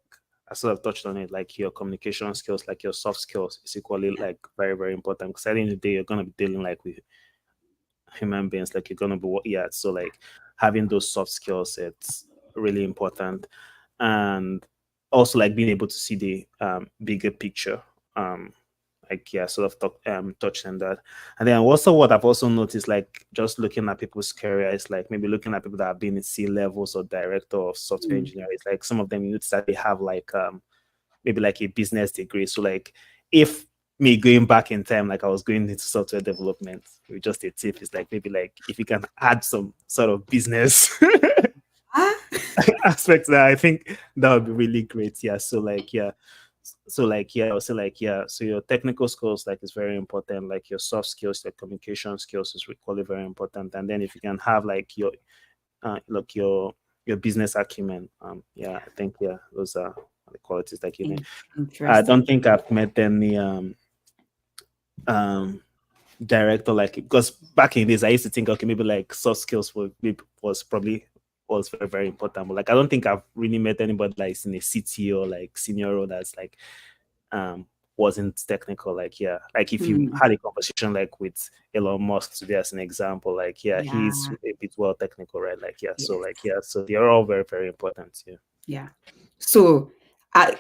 I sort of touched on it, like your communication skills, like your soft skills is equally like very, very important because at the end of the day you're gonna be dealing like with human beings, like you're gonna be so like having those soft skills it's really important. And also like being able to see the bigger picture. Like sort of touch on that. And then also what I've also noticed, like just looking at people's careers, like maybe looking at people that have been in C levels or director of software Mm, engineering, it's like some of them you notice that they have like maybe like a business degree. So like if me going back in time, like I was going into software development with just a tip, is like maybe like if you can add some sort of business ah, aspect that I think that would be really great. Yeah. So like I would say like so your technical skills like is very important, like your soft skills, like communication skills is equally very important. And then if you can have like your like your business acumen, I think those are the qualities that you need. I don't interesting. think I've met any um director like because back in days I used to think okay maybe like soft skills was probably was very, very important, but like I don't think I've really met anybody like in a city or like senior role that's like um wasn't technical. Like like if you Mm, had a conversation like with Elon Musk today as an example, like yeah. he's a bit well technical, right? Like so Yes. like so they're all very, very important. Yeah. Yeah. So,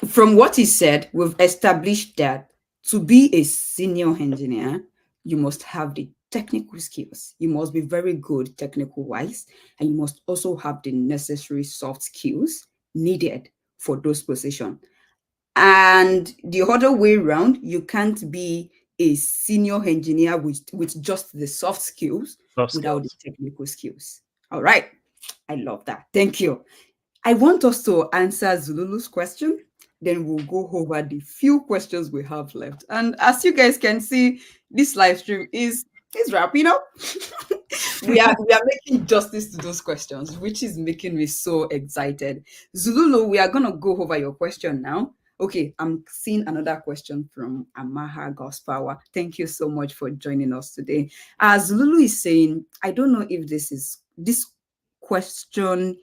from what he said, we've established that to be a senior engineer, you must have the technical skills. You must be very good technical wise, and you must also have the necessary soft skills needed for those positions. And the other way around, you can't be a senior engineer with just the soft skills Soft without the skills. technical skills. All right. I love that. Thank you. I want us to answer Zululu's question. Then we'll go over the few questions we have left. And as you guys can see, this live stream is wrapping up. we are making justice to those questions, which is making me so excited. Zululu, we are gonna go over your question now. Okay, I'm seeing another question from Amaha Gospawa. Thank you so much for joining us today. As Zululu is saying, I don't know if question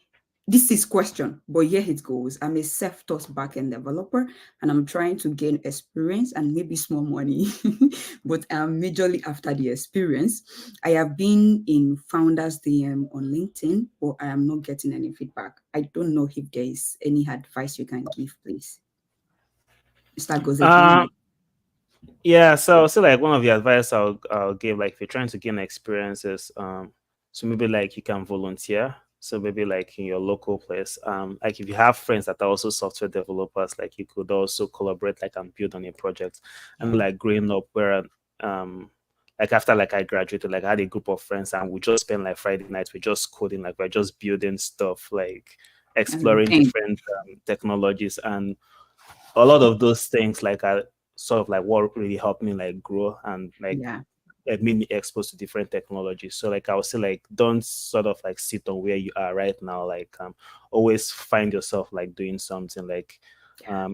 this is question, but here it goes. I'm a self-taught backend developer and I'm trying to gain experience and maybe small money, but I'm majorly after the experience. I have been in founders DM on LinkedIn, but I am not getting any feedback. I don't know if there is any advice you can give, please. Mr. Goze, can you? Um, yeah, so like one of the advice I'll give, like if you're trying to gain experiences, so maybe like you can volunteer. So maybe like in your local place, like if you have friends that are also software developers, like you could also collaborate, like and build on a project. And like growing up, where like after like I graduated, like I had a group of friends and we just spend like Friday nights, we're just coding, like we're just building stuff, like That's the exploring thing. different technologies. And a lot of those things like are sort of like what really helped me like grow and like Yeah, it made me exposed to different technologies. So like I would say like don't sort of like sit on where you are right now. Like always find yourself like doing something. Like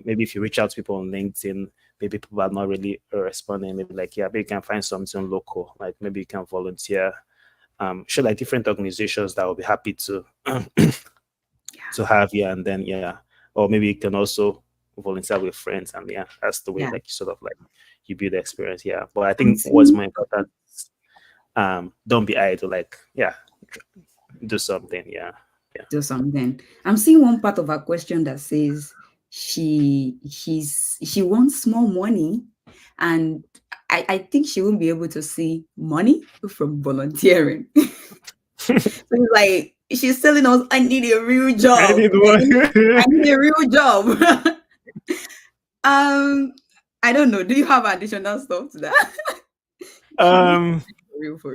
maybe if you reach out to people on LinkedIn, maybe people are not really responding. Maybe like yeah, maybe you can find something local. Like maybe you can volunteer. Show like different organizations that will be happy to yeah, to have you, and then yeah, or maybe you can also volunteer with friends, and yeah, that's the way yeah. like you sort of like you build experience. Yeah, but I I'm think what's seeing more important is, don't be idle, like yeah, do something. Yeah, yeah. do something. I'm seeing one part of her question that says she wants more money, and I think she won't be able to see money from volunteering. So it's like she's telling us, I need a real I job. need one. I need a real job. um, I don't know. Do you have additional stuff to that? She needs um for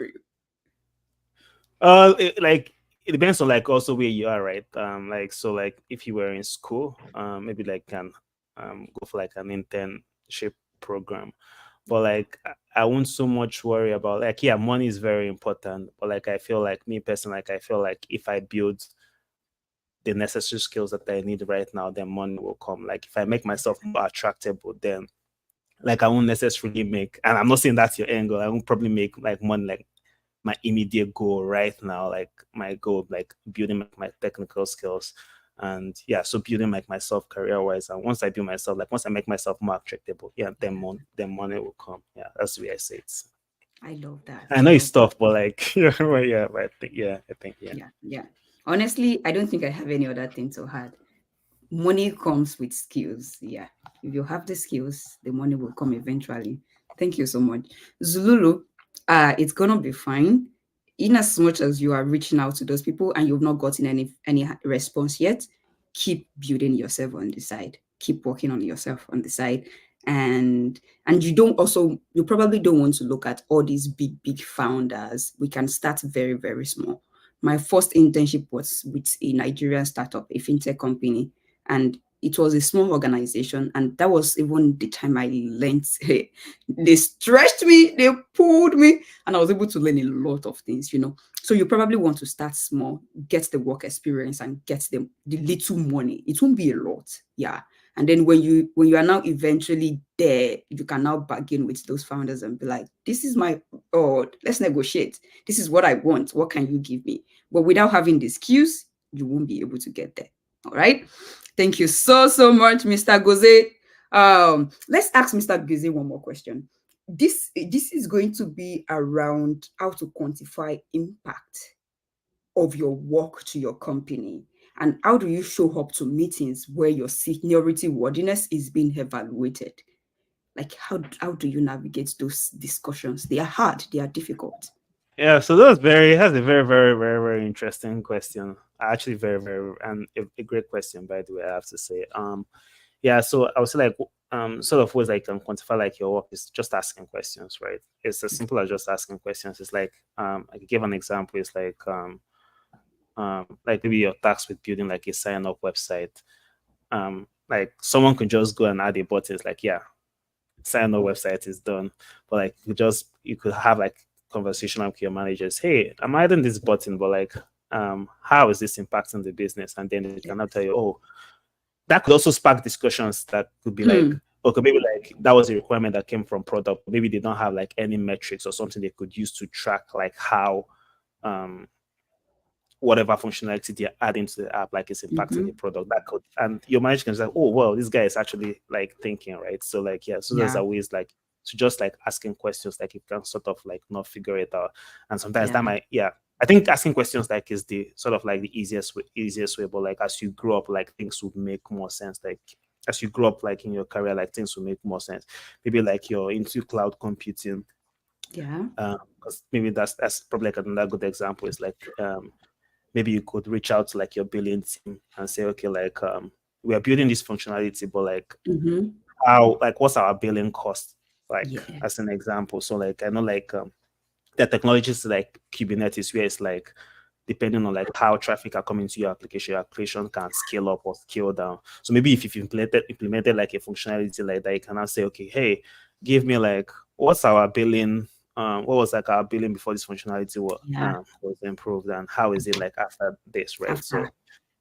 real. like it depends on like also where you are, right? Like so like if you were in school, maybe like can go for like an internship program. But like I won't so much worry about like yeah, money is very important. But like I feel like me personally, like I feel like if I build the necessary skills that I need right now, then money will come. Like if I make myself more attractable, then like I won't necessarily make, and I'm not saying that's your end goal. I won't probably make like money like my immediate goal right now. Like my goal, like building my technical skills, and yeah, so building like myself career wise. And once I build myself, like once I make myself more attractable, yeah, then money will come. Yeah, that's the way I say it. I love that. I I know it's love that. tough, but like yeah, but yeah, but I think yeah. Yeah, yeah. Honestly, I don't think I have any other thing to add. Money comes with skills. Yeah. If you have the skills, the money will come eventually. Thank you so much. Zululu, it's gonna be fine. In as much as you are reaching out to those people and you've not gotten any response yet, keep building yourself on the side. Keep working on yourself on the side. And you probably don't want to look at all these big founders. We can start very, very small. My first internship was with a Nigerian startup, a fintech company, and it was a small organization. And that was even the time I learned. They stretched me, they pulled me, and I was able to learn a lot of things. So you probably want to start small, get the work experience, and get the little money. It won't be a lot, yeah. And then when you are now eventually there, you can now bargain with those founders and be like, this is my, oh, let's negotiate. This is what I want. What can you give me? But without having the skills, you won't be able to get there. All right. Thank you so much, Mr. Goze. Let's ask Mr. Goze one more question. This is going to be around how to quantify impact of your work to your company, and how do you show up to meetings where your seniority worthiness is being evaluated. Like how do you navigate those discussions? They are hard, they are difficult. Yeah, so that's a very, very, very, very interesting question. Actually, very, very, and a great question, by the way, I have to say. Yeah, so I would say like sort of ways I can quantify like your work is just asking questions, right? It's as simple as just asking questions. It's like I could give an example. It's like maybe your task with building like a sign up website. Like someone could just go and add a button. It's like, yeah, sign up website is done. But like you could have like conversation with your managers. Hey, I'm adding this button, but like how is this impacting the business? And then they cannot tell you, oh, that could also spark discussions that could be like, Hmm. okay, maybe like that was a requirement that came from product. Maybe they don't have like any metrics or something they could use to track like how um whatever functionality they're adding to the app like is impacting Mm-hmm. the product. That could, and your manager can say, oh well, this guy is actually like thinking, right? So like, yeah, so there's Yeah. always like to just like asking questions like you can sort of like not figure it out. And sometimes Yeah. that might, yeah, I think asking questions like is the sort of like the easiest way. But like as you grow up, like things would make more sense. Like as you grow up like in your career, like things will make more sense. Maybe like you're into cloud computing, Yeah. because maybe that's probably like another good example. Is like maybe you could reach out to like your billing team and say, okay, like we are building this functionality, but like Mm-hmm. how, like what's our billing cost, like Yeah. as an example. So like I know like the technologies like Kubernetes, where it's like depending on like how traffic are coming to your application can scale up or scale down. So maybe if you've implemented like a functionality like that, you can now say, okay, hey, give me like what's our billing, what was like our billing before this functionality Yeah. was improved, and how is it like after this, right? After. So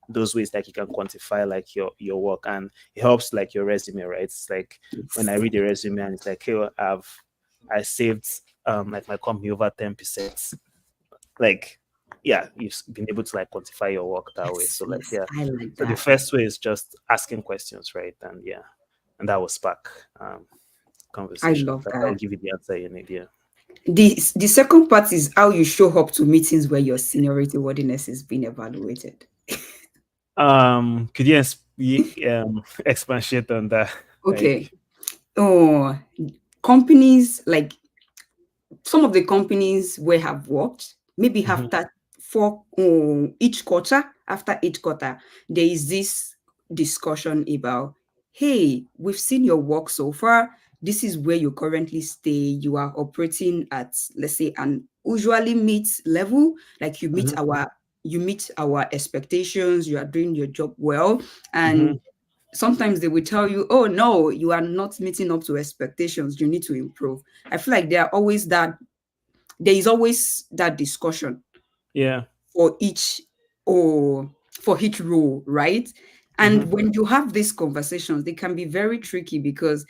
those ways like you can quantify like your work, and it helps like your resume, right? It's like when I Yes. read the resume and it's like, hey, I saved like my company over 10%. Like, yeah, you've been able to like quantify your work that way. Yes. So like, Yes. yeah, I like so the that. first way is just asking questions, right? And yeah, and that will spark I conversation. love That will that. give you the answer you need. Yeah. The second part is how you show up to meetings where your seniority worthiness is being evaluated. Could you expatiate on that? Okay. Like, Oh, companies like some of the companies where I've worked, maybe mhm, after after each quarter, there is this discussion about, hey, we've seen your work so far. This is where you currently stay. You are operating at, let's say, an usually meet level. Like mhm, you meet our expectations. You are doing your job well, mhm. and sometimes they will tell you, oh no, you are not meeting up to expectations, you need to improve. I feel like there is always that discussion Yeah. for each or for each role, right? And Mhm. when you have these conversations, they can be very tricky because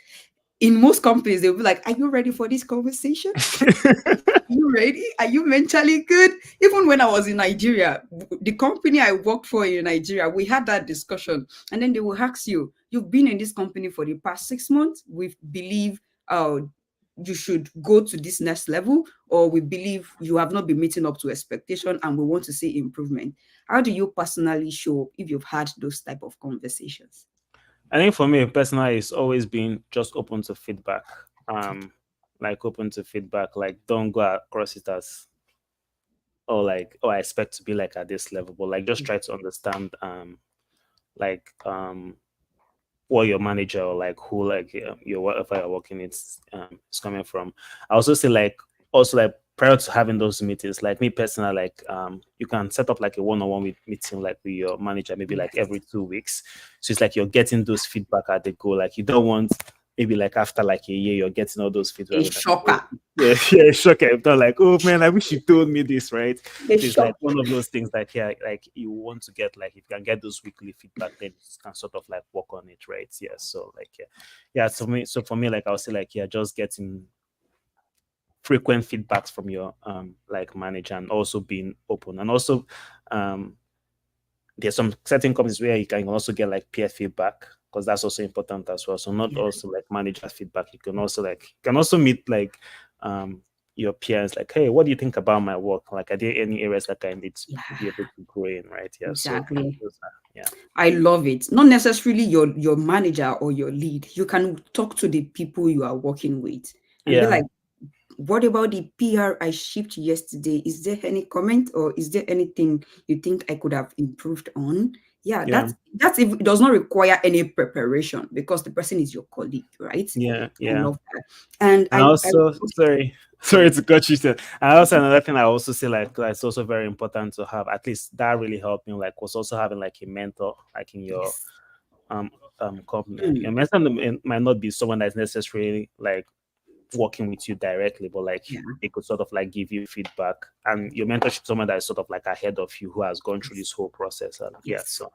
in most companies they'll be like, are you ready for this conversation? You ready? Are you mentally good? Even when I was in Nigeria, the company I worked for in Nigeria, we had that discussion. And then they will ask you, you've been in this company for the past 6 months. We believe you should go to this next level, or we believe you have not been meeting up to expectation and we want to see improvement. How do you personally show up if you've had those type of conversations? I think for me personally, it's always been just open to feedback. Um, like open to feedback. Like don't go across it as, or like, oh, I expect to be like at this level, but like just try to understand like what your manager or like who like your whatever you're working is coming from. I also say like, also like prior to having those meetings, like me personally, like you can set up like a one-on-one meeting like with your manager maybe like Yes. every 2 weeks. So it's like you're getting those feedback at the go. Like you don't want maybe like after like a year you're getting all those A feedback like, oh, shocker. yeah, yeah, shocker. If not like, oh man, I wish you told me this, right? A So it's like shock. one of those things like, yeah, like you want to get like, if you can get those weekly feedback, then you can sort of like work on it, right? Yeah. So like, yeah, yeah. So for me, like I would say like, yeah, just getting frequent feedbacks from your like manager, and also being open, and also um there's some certain companies where you can also get like peer feedback, because that's also important as well. So not Yeah. also like manager feedback. You can also like, you can also meet like your peers, like, hey, what do you think about my work? Like, are there any areas that I need to Yeah, be able to grow in, right? Yeah. So exactly. yeah. I love it. Not necessarily your manager or your lead. You can talk to the people you are working with and be Yeah. like, what about the PR I shipped yesterday? Is there any comment or is there anything you think I could have improved on? Yeah, Yeah. that's if it does not require any preparation because the person is your colleague, right? Yeah. I Yeah. love that. And And also, sorry, go sorry ahead. to cut you there. And also another thing I also say like it's also very important to have, at least that really helped me, like was also having like a mentor like in your Yes. um company. Like, Mm, your mentor might not be someone that's necessarily like working with you directly, but like yeah. it could sort of like give you feedback. And your mentor should be someone that is sort of like ahead of you who has gone through Yes. this whole process. And yeah, Yes. so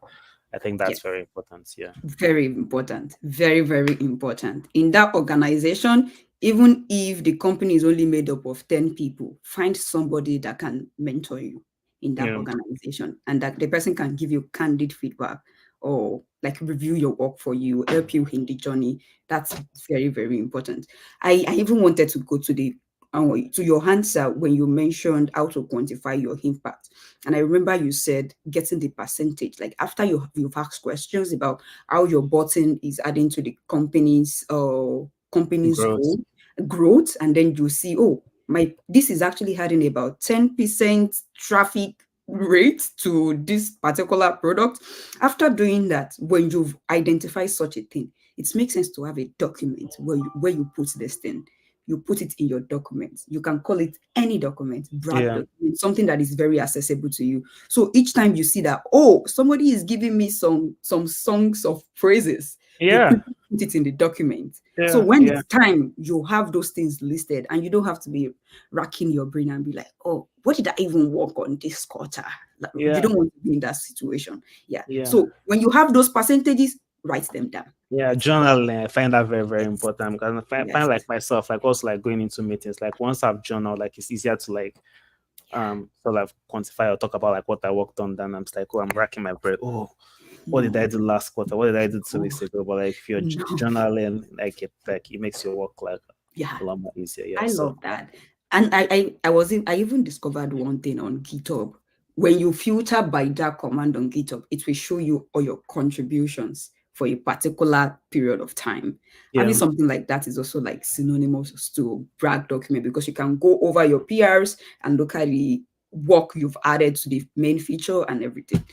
I think that's Yes. very important. Yeah. Very important. Very, very important. In that organization, even if the company is only made up of 10 people, find somebody that can mentor you in that Yeah. organization and that the person can give you candid feedback or like review your work for you, help you in the journey. That's very, very important. I even wanted to go to your answer when you mentioned how to quantify your impact. And I remember you said getting the percentage, like after you've asked questions about how your button is adding to the company's Growth. growth, and then you see, oh, my this is actually adding about 10% traffic rate to this particular product. After doing that, when you've identified such a thing, it makes sense to have a document where you put this thing. You put it in your document. You can call it any document, Brad Yeah. document, something that is very accessible to you. So each time you see that, oh, somebody is giving me some songs of praises, you Yeah. quickly put it in the document. So Yeah. when Yeah. it's time, you have those things listed, and you don't have to be racking your brain and be like, oh, what did I even work on this quarter? Like, you Yeah. don't want to be in that situation. Yeah. Yeah. So when you have those percentages, write them down. Yeah, Write them. journaling, I find that very, very Yes. important because I find Yes. like myself, like also like going into meetings, like once I've journaled, like it's easier to like sort of quantify or talk about like what I worked on. Then I'm just like, oh, I'm racking my brain. Oh, what did I No. do last quarter? What did I do 2 weeks Oh, ago? But like if you're no. journaling, like it makes your work like Yeah. a lot more easier. Yeah. I So love that. And I even discovered one thing on GitHub. When you filter by that command on GitHub, it will show you all your contributions for a particular period of time. Having yeah. something like that is also like synonymous to brag document because you can go over your PRs and look at the work you've added to the main feature and everything.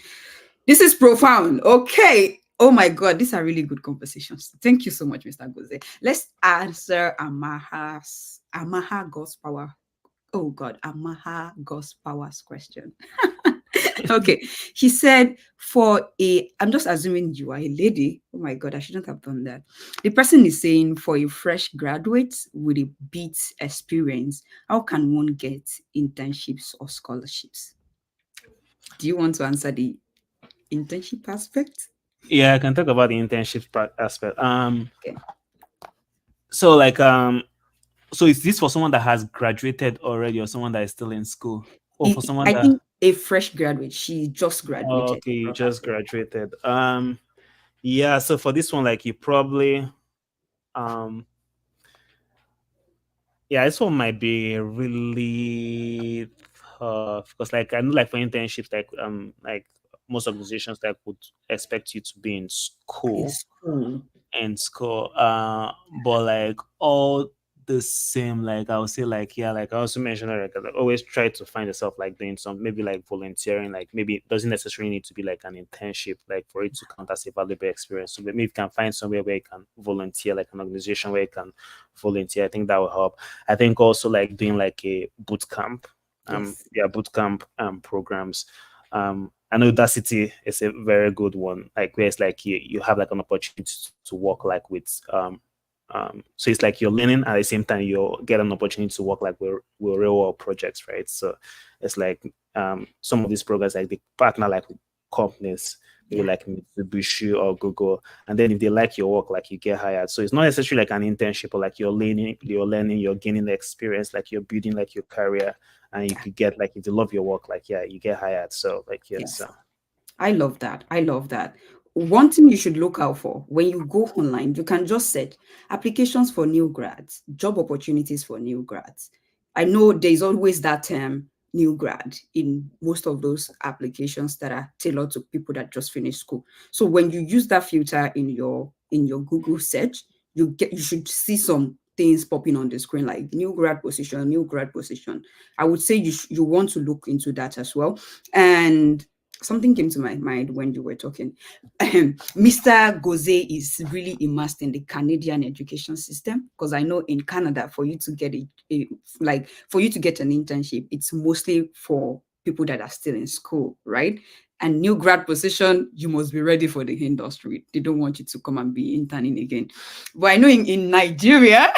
This is profound. Okay. Oh my God, these are really good conversations. Thank you so much, Mr. Goze. Let's answer Amaha God's power. Oh God, Amaha God's powers question. Okay. He said, I'm just assuming you are a lady. Oh my God, I shouldn't have done that. The person is saying, for a fresh graduate with a bit experience, how can one get internships or scholarships? Do you want to answer the internship aspect? Yeah, I can talk about the internship aspect. Okay. So like so is this for someone that has graduated already or someone that is still in school? Or for someone I that think a fresh graduate, she just graduated okay, you from her just graduated. Yeah, so for this one, like you probably um yeah, this one might be really tough because like I know like for internships, like most organizations that would expect you to be in in school school. and school. But like all the same, like I would say, like yeah, like I also mentioned, like I always try to find yourself like doing some maybe like volunteering, like maybe it doesn't necessarily need to be like an internship, like for it to count as a valuable experience. So maybe you can find somewhere where you can volunteer, like an organization where you can volunteer. I think that will help. I think also like doing like a boot camp, Yes. yeah, boot camp programs. I know Udacity is a very good one, like where it's like you have like an opportunity to work like with so it's like you're learning at the same time you get an opportunity to work like with real world projects, right? So it's like some of these programs like they partner like with companies, maybe Yeah. like Mitsubishi or Google, and then if they like your work, like you get hired. So it's not necessarily like an internship, or like you're learning, you're gaining the experience, like you're building like your career, and you Yeah. could get like if they love your work, like yeah, you get hired. So like yes, Yes. I love that. I love that. One thing you should look out for when you go online, you can just search applications for new grads, job opportunities for new grads. I know there's always that term new grad in most of those applications that are tailored to people that just finished school. So when you use that filter in your Google search, you should see some things popping on the screen like new grad position, new grad position. I would say you want to look into that as well. And something came to my mind when you were talking. Mr. Gose is really immersed in the Canadian education system, because I know in Canada, for you to get for you to get an internship, it's mostly for people that are still in school, right? And new grad position, you must be ready for the industry. They don't want you to come and be interning again. But I know in Nigeria,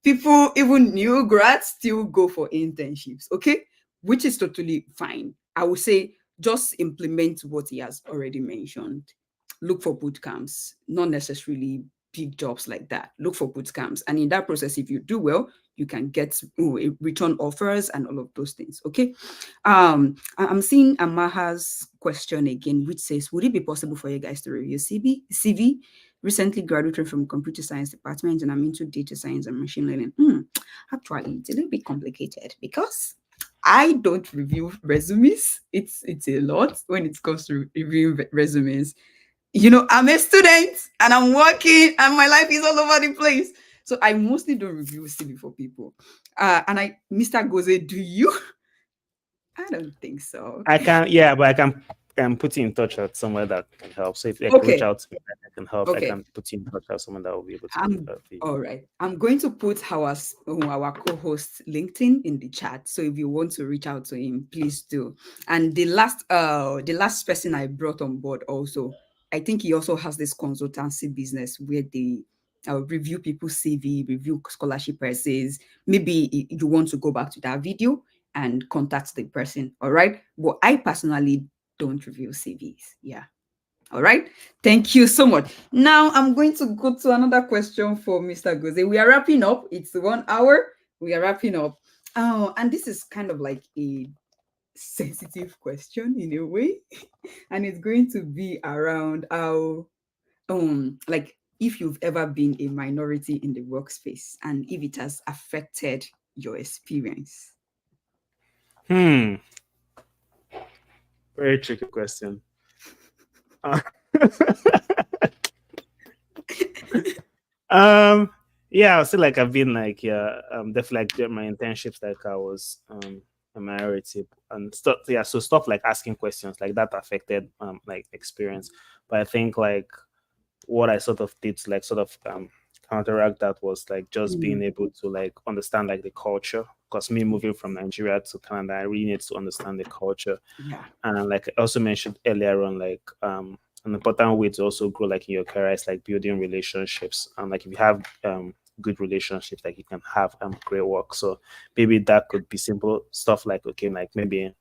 people, even new grads, still go for internships, okay? Which is totally fine. I would say just implement what he has already mentioned. Look for boot camps, not necessarily big jobs like that. Look for boot camps. And in that process, if you do well, you can get return offers and all of those things. Okay. I'm seeing Amaha's question again, which says, would it be possible for you guys to review CV? Recently graduated from computer science department and I'm into data science and machine learning. Actually, it's a little bit complicated because I don't review resumes. It's a lot when it comes to reviewing resumes. You know, I'm a student and I'm working and my life is all over the place. So I mostly don't review CV for people. Mr. Goze, do you? I don't think so. I can, yeah, but I can put you in touch with somewhere that can help. So if you like, reach Okay. out to me, I can help. I Okay. can put you in touch with someone that will be able to I'm help you. all right. I'm going to put our co-host LinkedIn in the chat. So if you want to reach out to him, please do. And the last person I brought on board also, I think he also has this consultancy business where they review people's CV, review scholarship essays. Maybe you want to go back to that video and contact the person. All right. But I personally don't review CVs. Yeah. All right. Thank you so much. Now I'm going to go to another question for Mr. Goze. We are wrapping up. It's 1 hour. We are wrapping up. Oh, and this is kind of like a sensitive question in a way. And it's going to be around how like if you've ever been a minority in the workspace and if it has affected your experience. Very tricky question. Yeah, I'll say like I've been like definitely like during my internships, like I was a minority and stuff. Yeah, so stuff like asking questions like that affected like experience. But I think like what I sort of did to like sort of counteract that was like just being able to like understand like the culture. Because me moving from Nigeria to Canada, I really need to understand the culture. Yeah. And like I also mentioned earlier on, like an important way to also grow like in your career is like building relationships. And like if you have good relationships, like you can have great work. So maybe that could be simple stuff like okay, like maybe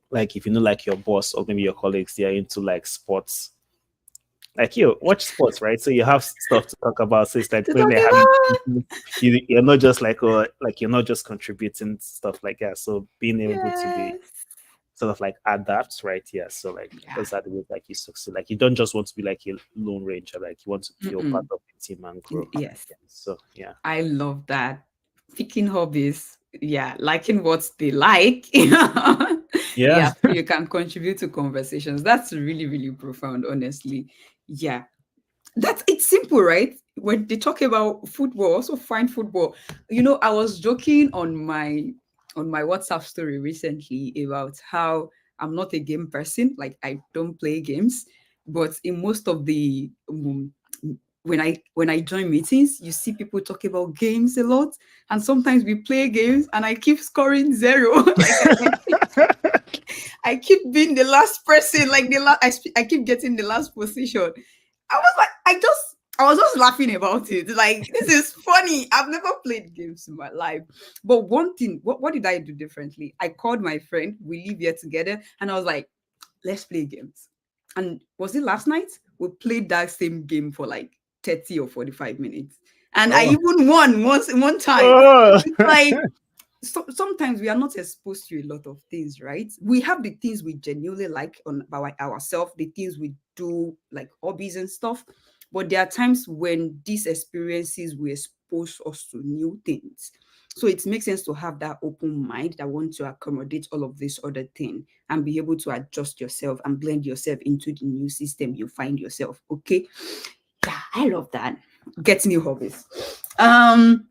like if you know like your boss or maybe your colleagues, they are into like sports. Like you watch sports, right? So you have stuff to talk about. So it's like To when talk they're having about. you're not just like you're not just contributing stuff like that. So being able to be Yes. sort of like adapt, right? Yeah. So like Yeah. those are the ways like you succeed. Like you don't just want to be like a lone ranger, like you want to feel part Mm-mm. of the team and grow. Yes. Yeah. So yeah. I love that. Picking hobbies, yeah, liking what they like. Yeah. Yeah, so you can contribute to conversations. That's really, really profound, honestly. Yeah. That's it's simple, right? When they talk about football, also find football. You know, I was joking on my WhatsApp story recently about how I'm not a game person, like I don't play games, but in most of the when I join meetings, you see people talk about games a lot, and sometimes we play games, and I keep scoring zero. I keep being the last person, like I keep getting the last position. I was like, I was just laughing about it. Like, this is funny. I've never played games in my life. But one thing, what did I do differently? I called my friend, we live here together, and I was like, let's play games. And was it last night? We played that same game for like 30 or 45 minutes. And I Oh. even won one time. Oh. It's like sometimes we are not exposed to a lot of things, right? We have the things we genuinely like on about ourselves, the things we do, like hobbies and stuff. But there are times when these experiences will expose us to new things. So it makes sense to have that open mind that wants to accommodate all of this other thing and be able to adjust yourself and blend yourself into the new system you find yourself. Okay. Yeah, I love that. Get new hobbies. Um,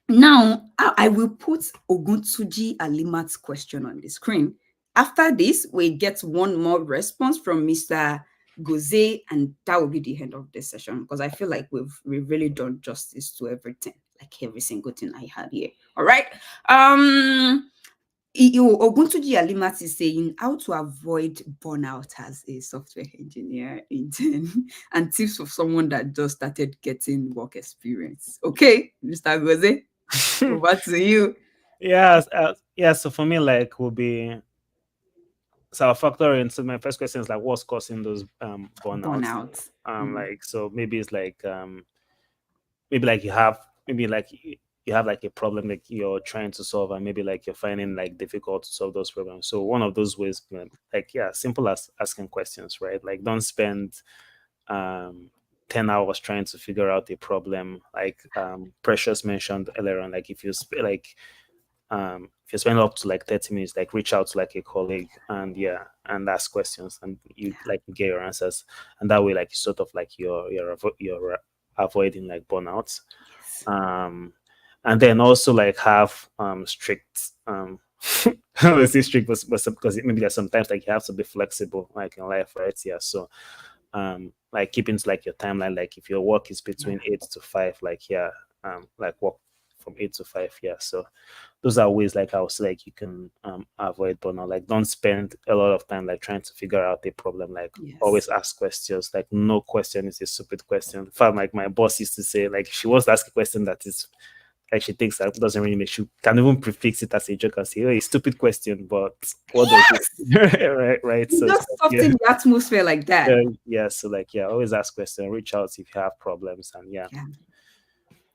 Now, I will put Oguntuji Alimat's question on the screen. After this, we get one more response from Mr. Goze, and that will be the end of this session because I feel like we've really done justice to everything, like every single thing I had here. All right. Oguntuji Alimat is saying how to avoid burnout as a software engineer intern and tips for someone that just started getting work experience. Okay, Mr. Goze. Over to you. Yeah, yeah. So for me, like, will be, so I'll factor in. So my first question is like, what's causing those burnouts? Burnout. Mm. Like, so maybe it's like maybe like you have, maybe like you have like a problem like you're trying to solve, and maybe like you're finding like difficult to solve those problems. So one of those ways, like, yeah, simple as asking questions, right? Like, don't spend um 10 hours trying to figure out a problem, like Precious mentioned earlier on. Like, if you spend up to like 30 minutes, like, reach out to like a colleague and, yeah, and ask questions, and you like get your answers, and that way, like, you sort of like you're avoiding like burnouts. Yes. um and then also like have strict I don't say strict, but because maybe there's sometimes like you have to be flexible like in life, right? Yeah. So like keeping to like your timeline, like if your work is Yeah. between 8 to 5, like, yeah, like work from 8 to 5. Yeah. So those are ways like I was like you can avoid burnout. Like, don't spend a lot of time like trying to figure out a problem. Like, Yes. always ask questions. Like, no question is a stupid question. In fact, like my boss used to say, like, she wants to ask a question that is like she thinks that doesn't really make, she can even prefix it as a joke and say, oh, a stupid question, but what does it Yes. right? You So it's just like, yeah. soften the atmosphere like that. Yeah, so like, yeah, always ask questions, reach out if you have problems, and, yeah, Yeah.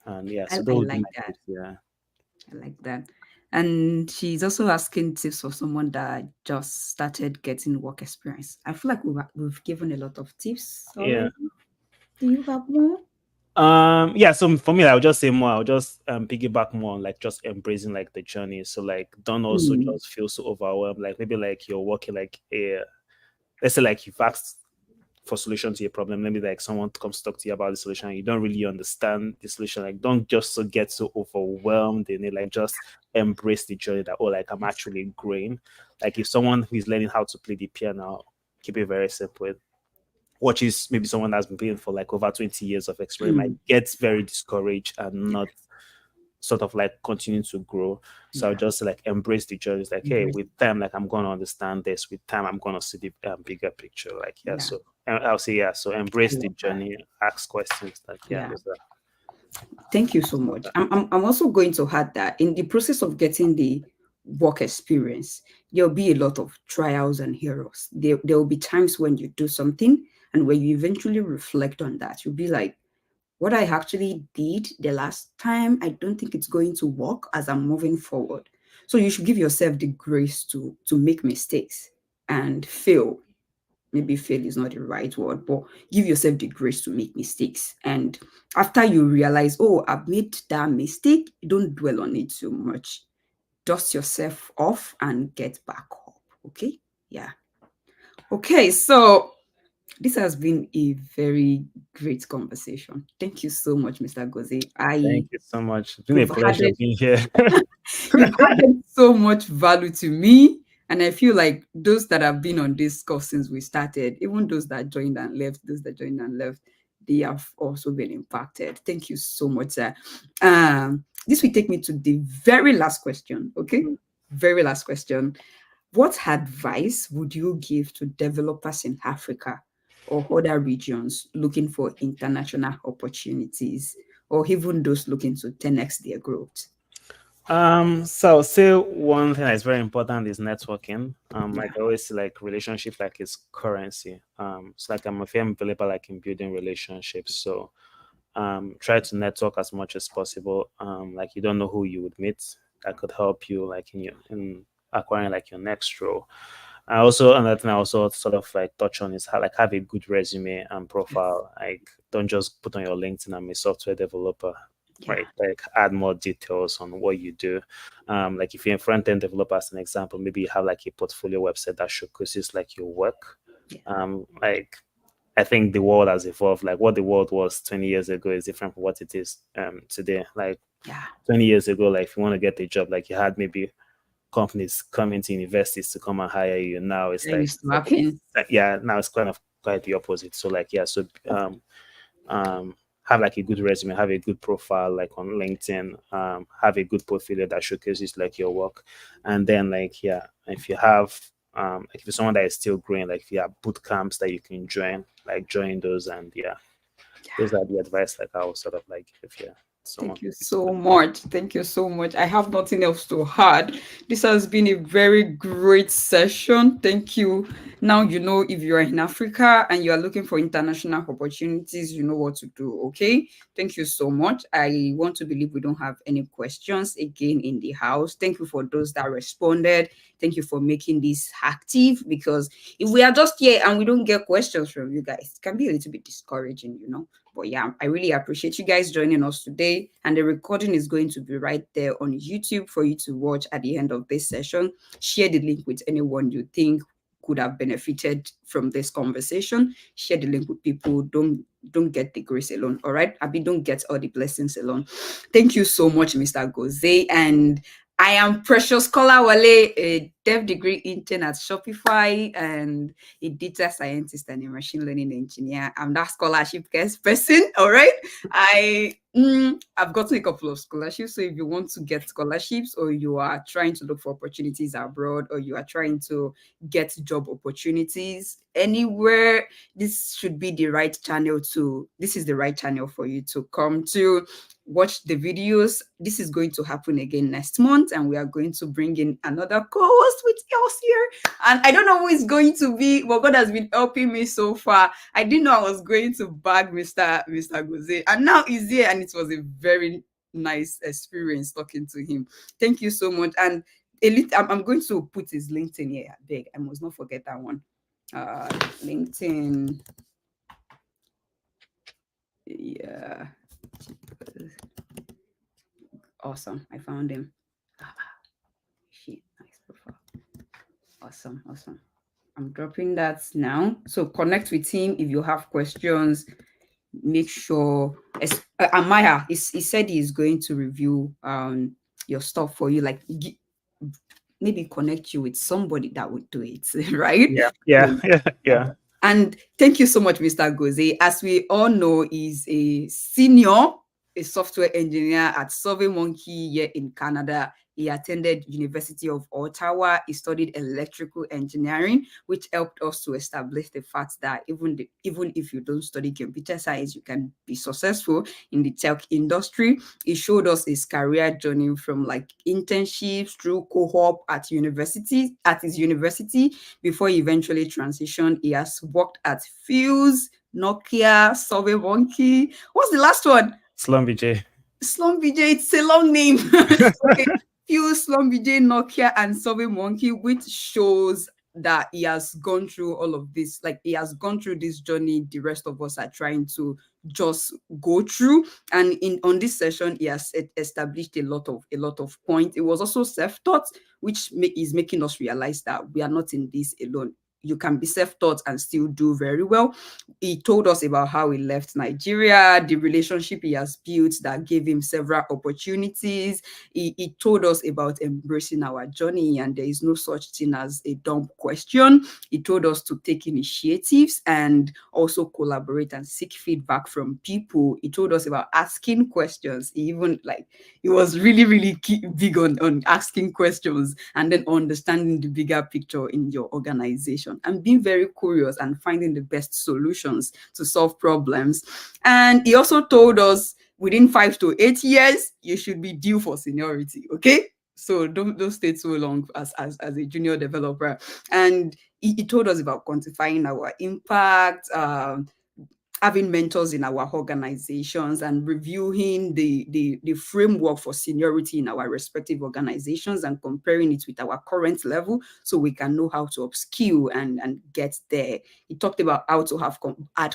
and, yeah, I, so those I would be like my that. tips. Yeah. I like that. And she's also asking tips for someone that just started getting work experience. I feel like we've given a lot of tips Yeah. already. Do you have more? Yeah, so for me, I'll just say more. I'll just piggyback more on like just embracing like the journey. So like, don't also Mm, just feel so overwhelmed. Like, maybe like you're working like a, let's say like you've asked for solution to your problem. Maybe like someone comes to talk to you about the solution, you don't really understand the solution. Like, don't just so get so overwhelmed in it. Like, just embrace the journey that, oh, like, I'm yes. actually growing. Like, if someone who is learning how to play the piano, keep it very simple. Watches maybe someone that's been playing for like over 20 years of experience, might Mm, get very discouraged and not sort of like continue to grow. So I'll yeah. just like embrace the journey. It's like, hey, Embrace. with time, like, I'm gonna understand this. With time, I'm gonna see the bigger picture. Like, yeah. Yeah. So I'll say, yeah. So I embrace the love that. journey, ask questions. Like, yeah, Yeah. those are. Thank you so much. I'm also going to add that in the process of getting the work experience, there'll be a lot of trials and errors. There will be times when you do something, and when you eventually reflect on that, you'll be like, what I actually did the last time, I don't think it's going to work as I'm moving forward. So you should give yourself the grace to make mistakes and fail. Maybe fail is not the right word, but give yourself the grace to make mistakes. And after you realize, oh, I've made that mistake, don't dwell on it so much. Dust yourself off and get back up. Okay. Yeah. Okay. So this has been a very great conversation. Thank you so much, Mr. Gozi. Thank you so much. It's been a You've pleasure added being here. You've added so much value to me. And I feel like those that have been on this course since we started, even those that joined and left, they have also been impacted. Thank you so much, sir. This will take me to the very last question. Okay. Very last question. What advice would you give to developers in Africa or other regions looking for international opportunities, or even those looking to 10x their growth? So say one thing that's very important is networking. Yeah. Like I always say, like, relationship like is currency. So like, I'm a firm believer like in building relationships. So try to network as much as possible. Like, you don't know who you would meet that could help you like in acquiring like your next role. I also, another thing I also sort of like touch on is how, like, have a good resume and Yes. profile. Like, don't just put on your LinkedIn, I'm a software developer. Yeah. right? Like add more details on what you do. Like if you're a front-end developer, as an example, maybe you have like a portfolio website that showcases like your work. Yeah. Like I think the world has evolved. Like what the world was 20 years ago is different from what it is today. Like Yeah. 20 years ago, like if you want to get a job, like you had maybe companies coming to universities to come and hire you. Now it's That like, used to happen. yeah, now it's kind of quite the opposite. So like, yeah, so um, have like a good resume, have a good profile like on LinkedIn, have a good portfolio that showcases like your work, and then like yeah, if you have like if you're someone that is still growing, like if you have boot camps that you can join, like join those, and yeah, those are the advice like I was sort of like if you're someone. Thank you so much. Thank you so much. I have nothing else to add. This has been a very great session. Thank you. Now you know if you are in Africa and you are looking for international opportunities, you know what to do. Okay. Thank you so much. I want to believe we don't have any questions again in the house. Thank you for those that responded. Thank you for making this active, because if we are just here and we don't get questions from you guys, it can be a little bit discouraging, you know. But yeah, I really appreciate you guys joining us today. And the recording is going to be right there on YouTube for you to watch at the end of this session. Share the link with anyone you think could have benefited from this conversation. Share the link with people. Don't get the grace alone. All right. Abi, don't get all the blessings alone. Thank you so much, Mr. Goze. And I am Precious Kolawale, a dev degree intern at Shopify and a data scientist and a machine learning engineer. I'm that scholarship guest person. All right. I've gotten a couple of scholarships. So if you want to get scholarships, or you are trying to look for opportunities abroad, or you are trying to get job opportunities anywhere, this should be the right channel to, this is the right channel for you to come to. Watch the videos. This is going to happen again next month, and we are going to bring in another co-host with us here. And I don't know who is going to be, but God has been helping me so far. I didn't know I was going to bag Mr. Goze, and now he's here, and it was a very nice experience talking to him. Thank you so much. And I'm going to put his LinkedIn here. I beg, I must not forget that one. LinkedIn. Yeah. Awesome. I found him. Shit, nice profile. Awesome. I'm dropping that now. So connect with him if you have questions. Make sure Amaya, he said he's going to review your stuff for you, like maybe connect you with somebody that would do it, right? Yeah. And thank you so much, Mr. Goze. As we all know, he's a senior, a software engineer at SurveyMonkey here in Canada. He attended University of Ottawa. He studied electrical engineering, which helped us to establish the fact that even if you don't study computer science, you can be successful in the tech industry. He showed us his career journey from like internships through co-op at his university before he eventually transitioned. He has worked at Fuse, Nokia, SurveyMonkey. What's the last one? SlumVJ. SlumVJ, it's a long name. Okay. Fuse, SlumVJ, Nokia, and SurveyMonkey, which shows that he has gone through all of this. Like, he has gone through this journey the rest of us are trying to just go through. And on this session, he has established a lot of points. It was also self-taught, which is making us realize that we are not in this alone. You can be self-taught and still do very well. He told us about how he left Nigeria, the relationship he has built that gave him several opportunities. He told us about embracing our journey, and there is no such thing as a dumb question. He told us to take initiatives and also collaborate and seek feedback from people. He told us about asking questions. He was really big on asking questions and then understanding the bigger picture in your organization and being very curious and finding the best solutions to solve problems. And he also told us within 5 to 8 years, you should be due for seniority. Okay. So don't stay too long as a junior developer. And he told us about quantifying our impact, having mentors in our organizations, and reviewing the framework for seniority in our respective organizations and comparing it with our current level so we can know how to upskill and get there. He talked about how to have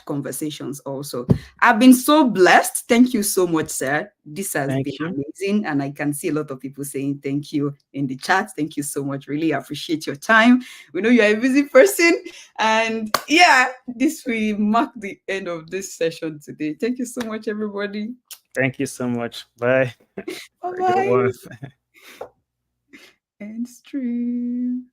conversations also. I've been so blessed. Thank you so much, sir. This has been Thank you. amazing, and I can see a lot of people saying thank you in the chat. Thank you so much. Really appreciate your time. We know you're a busy person, and yeah, this will mark the end of this session today. Thank you so much, everybody. Thank you so much. Bye. Bye Have a good bye. one. End stream.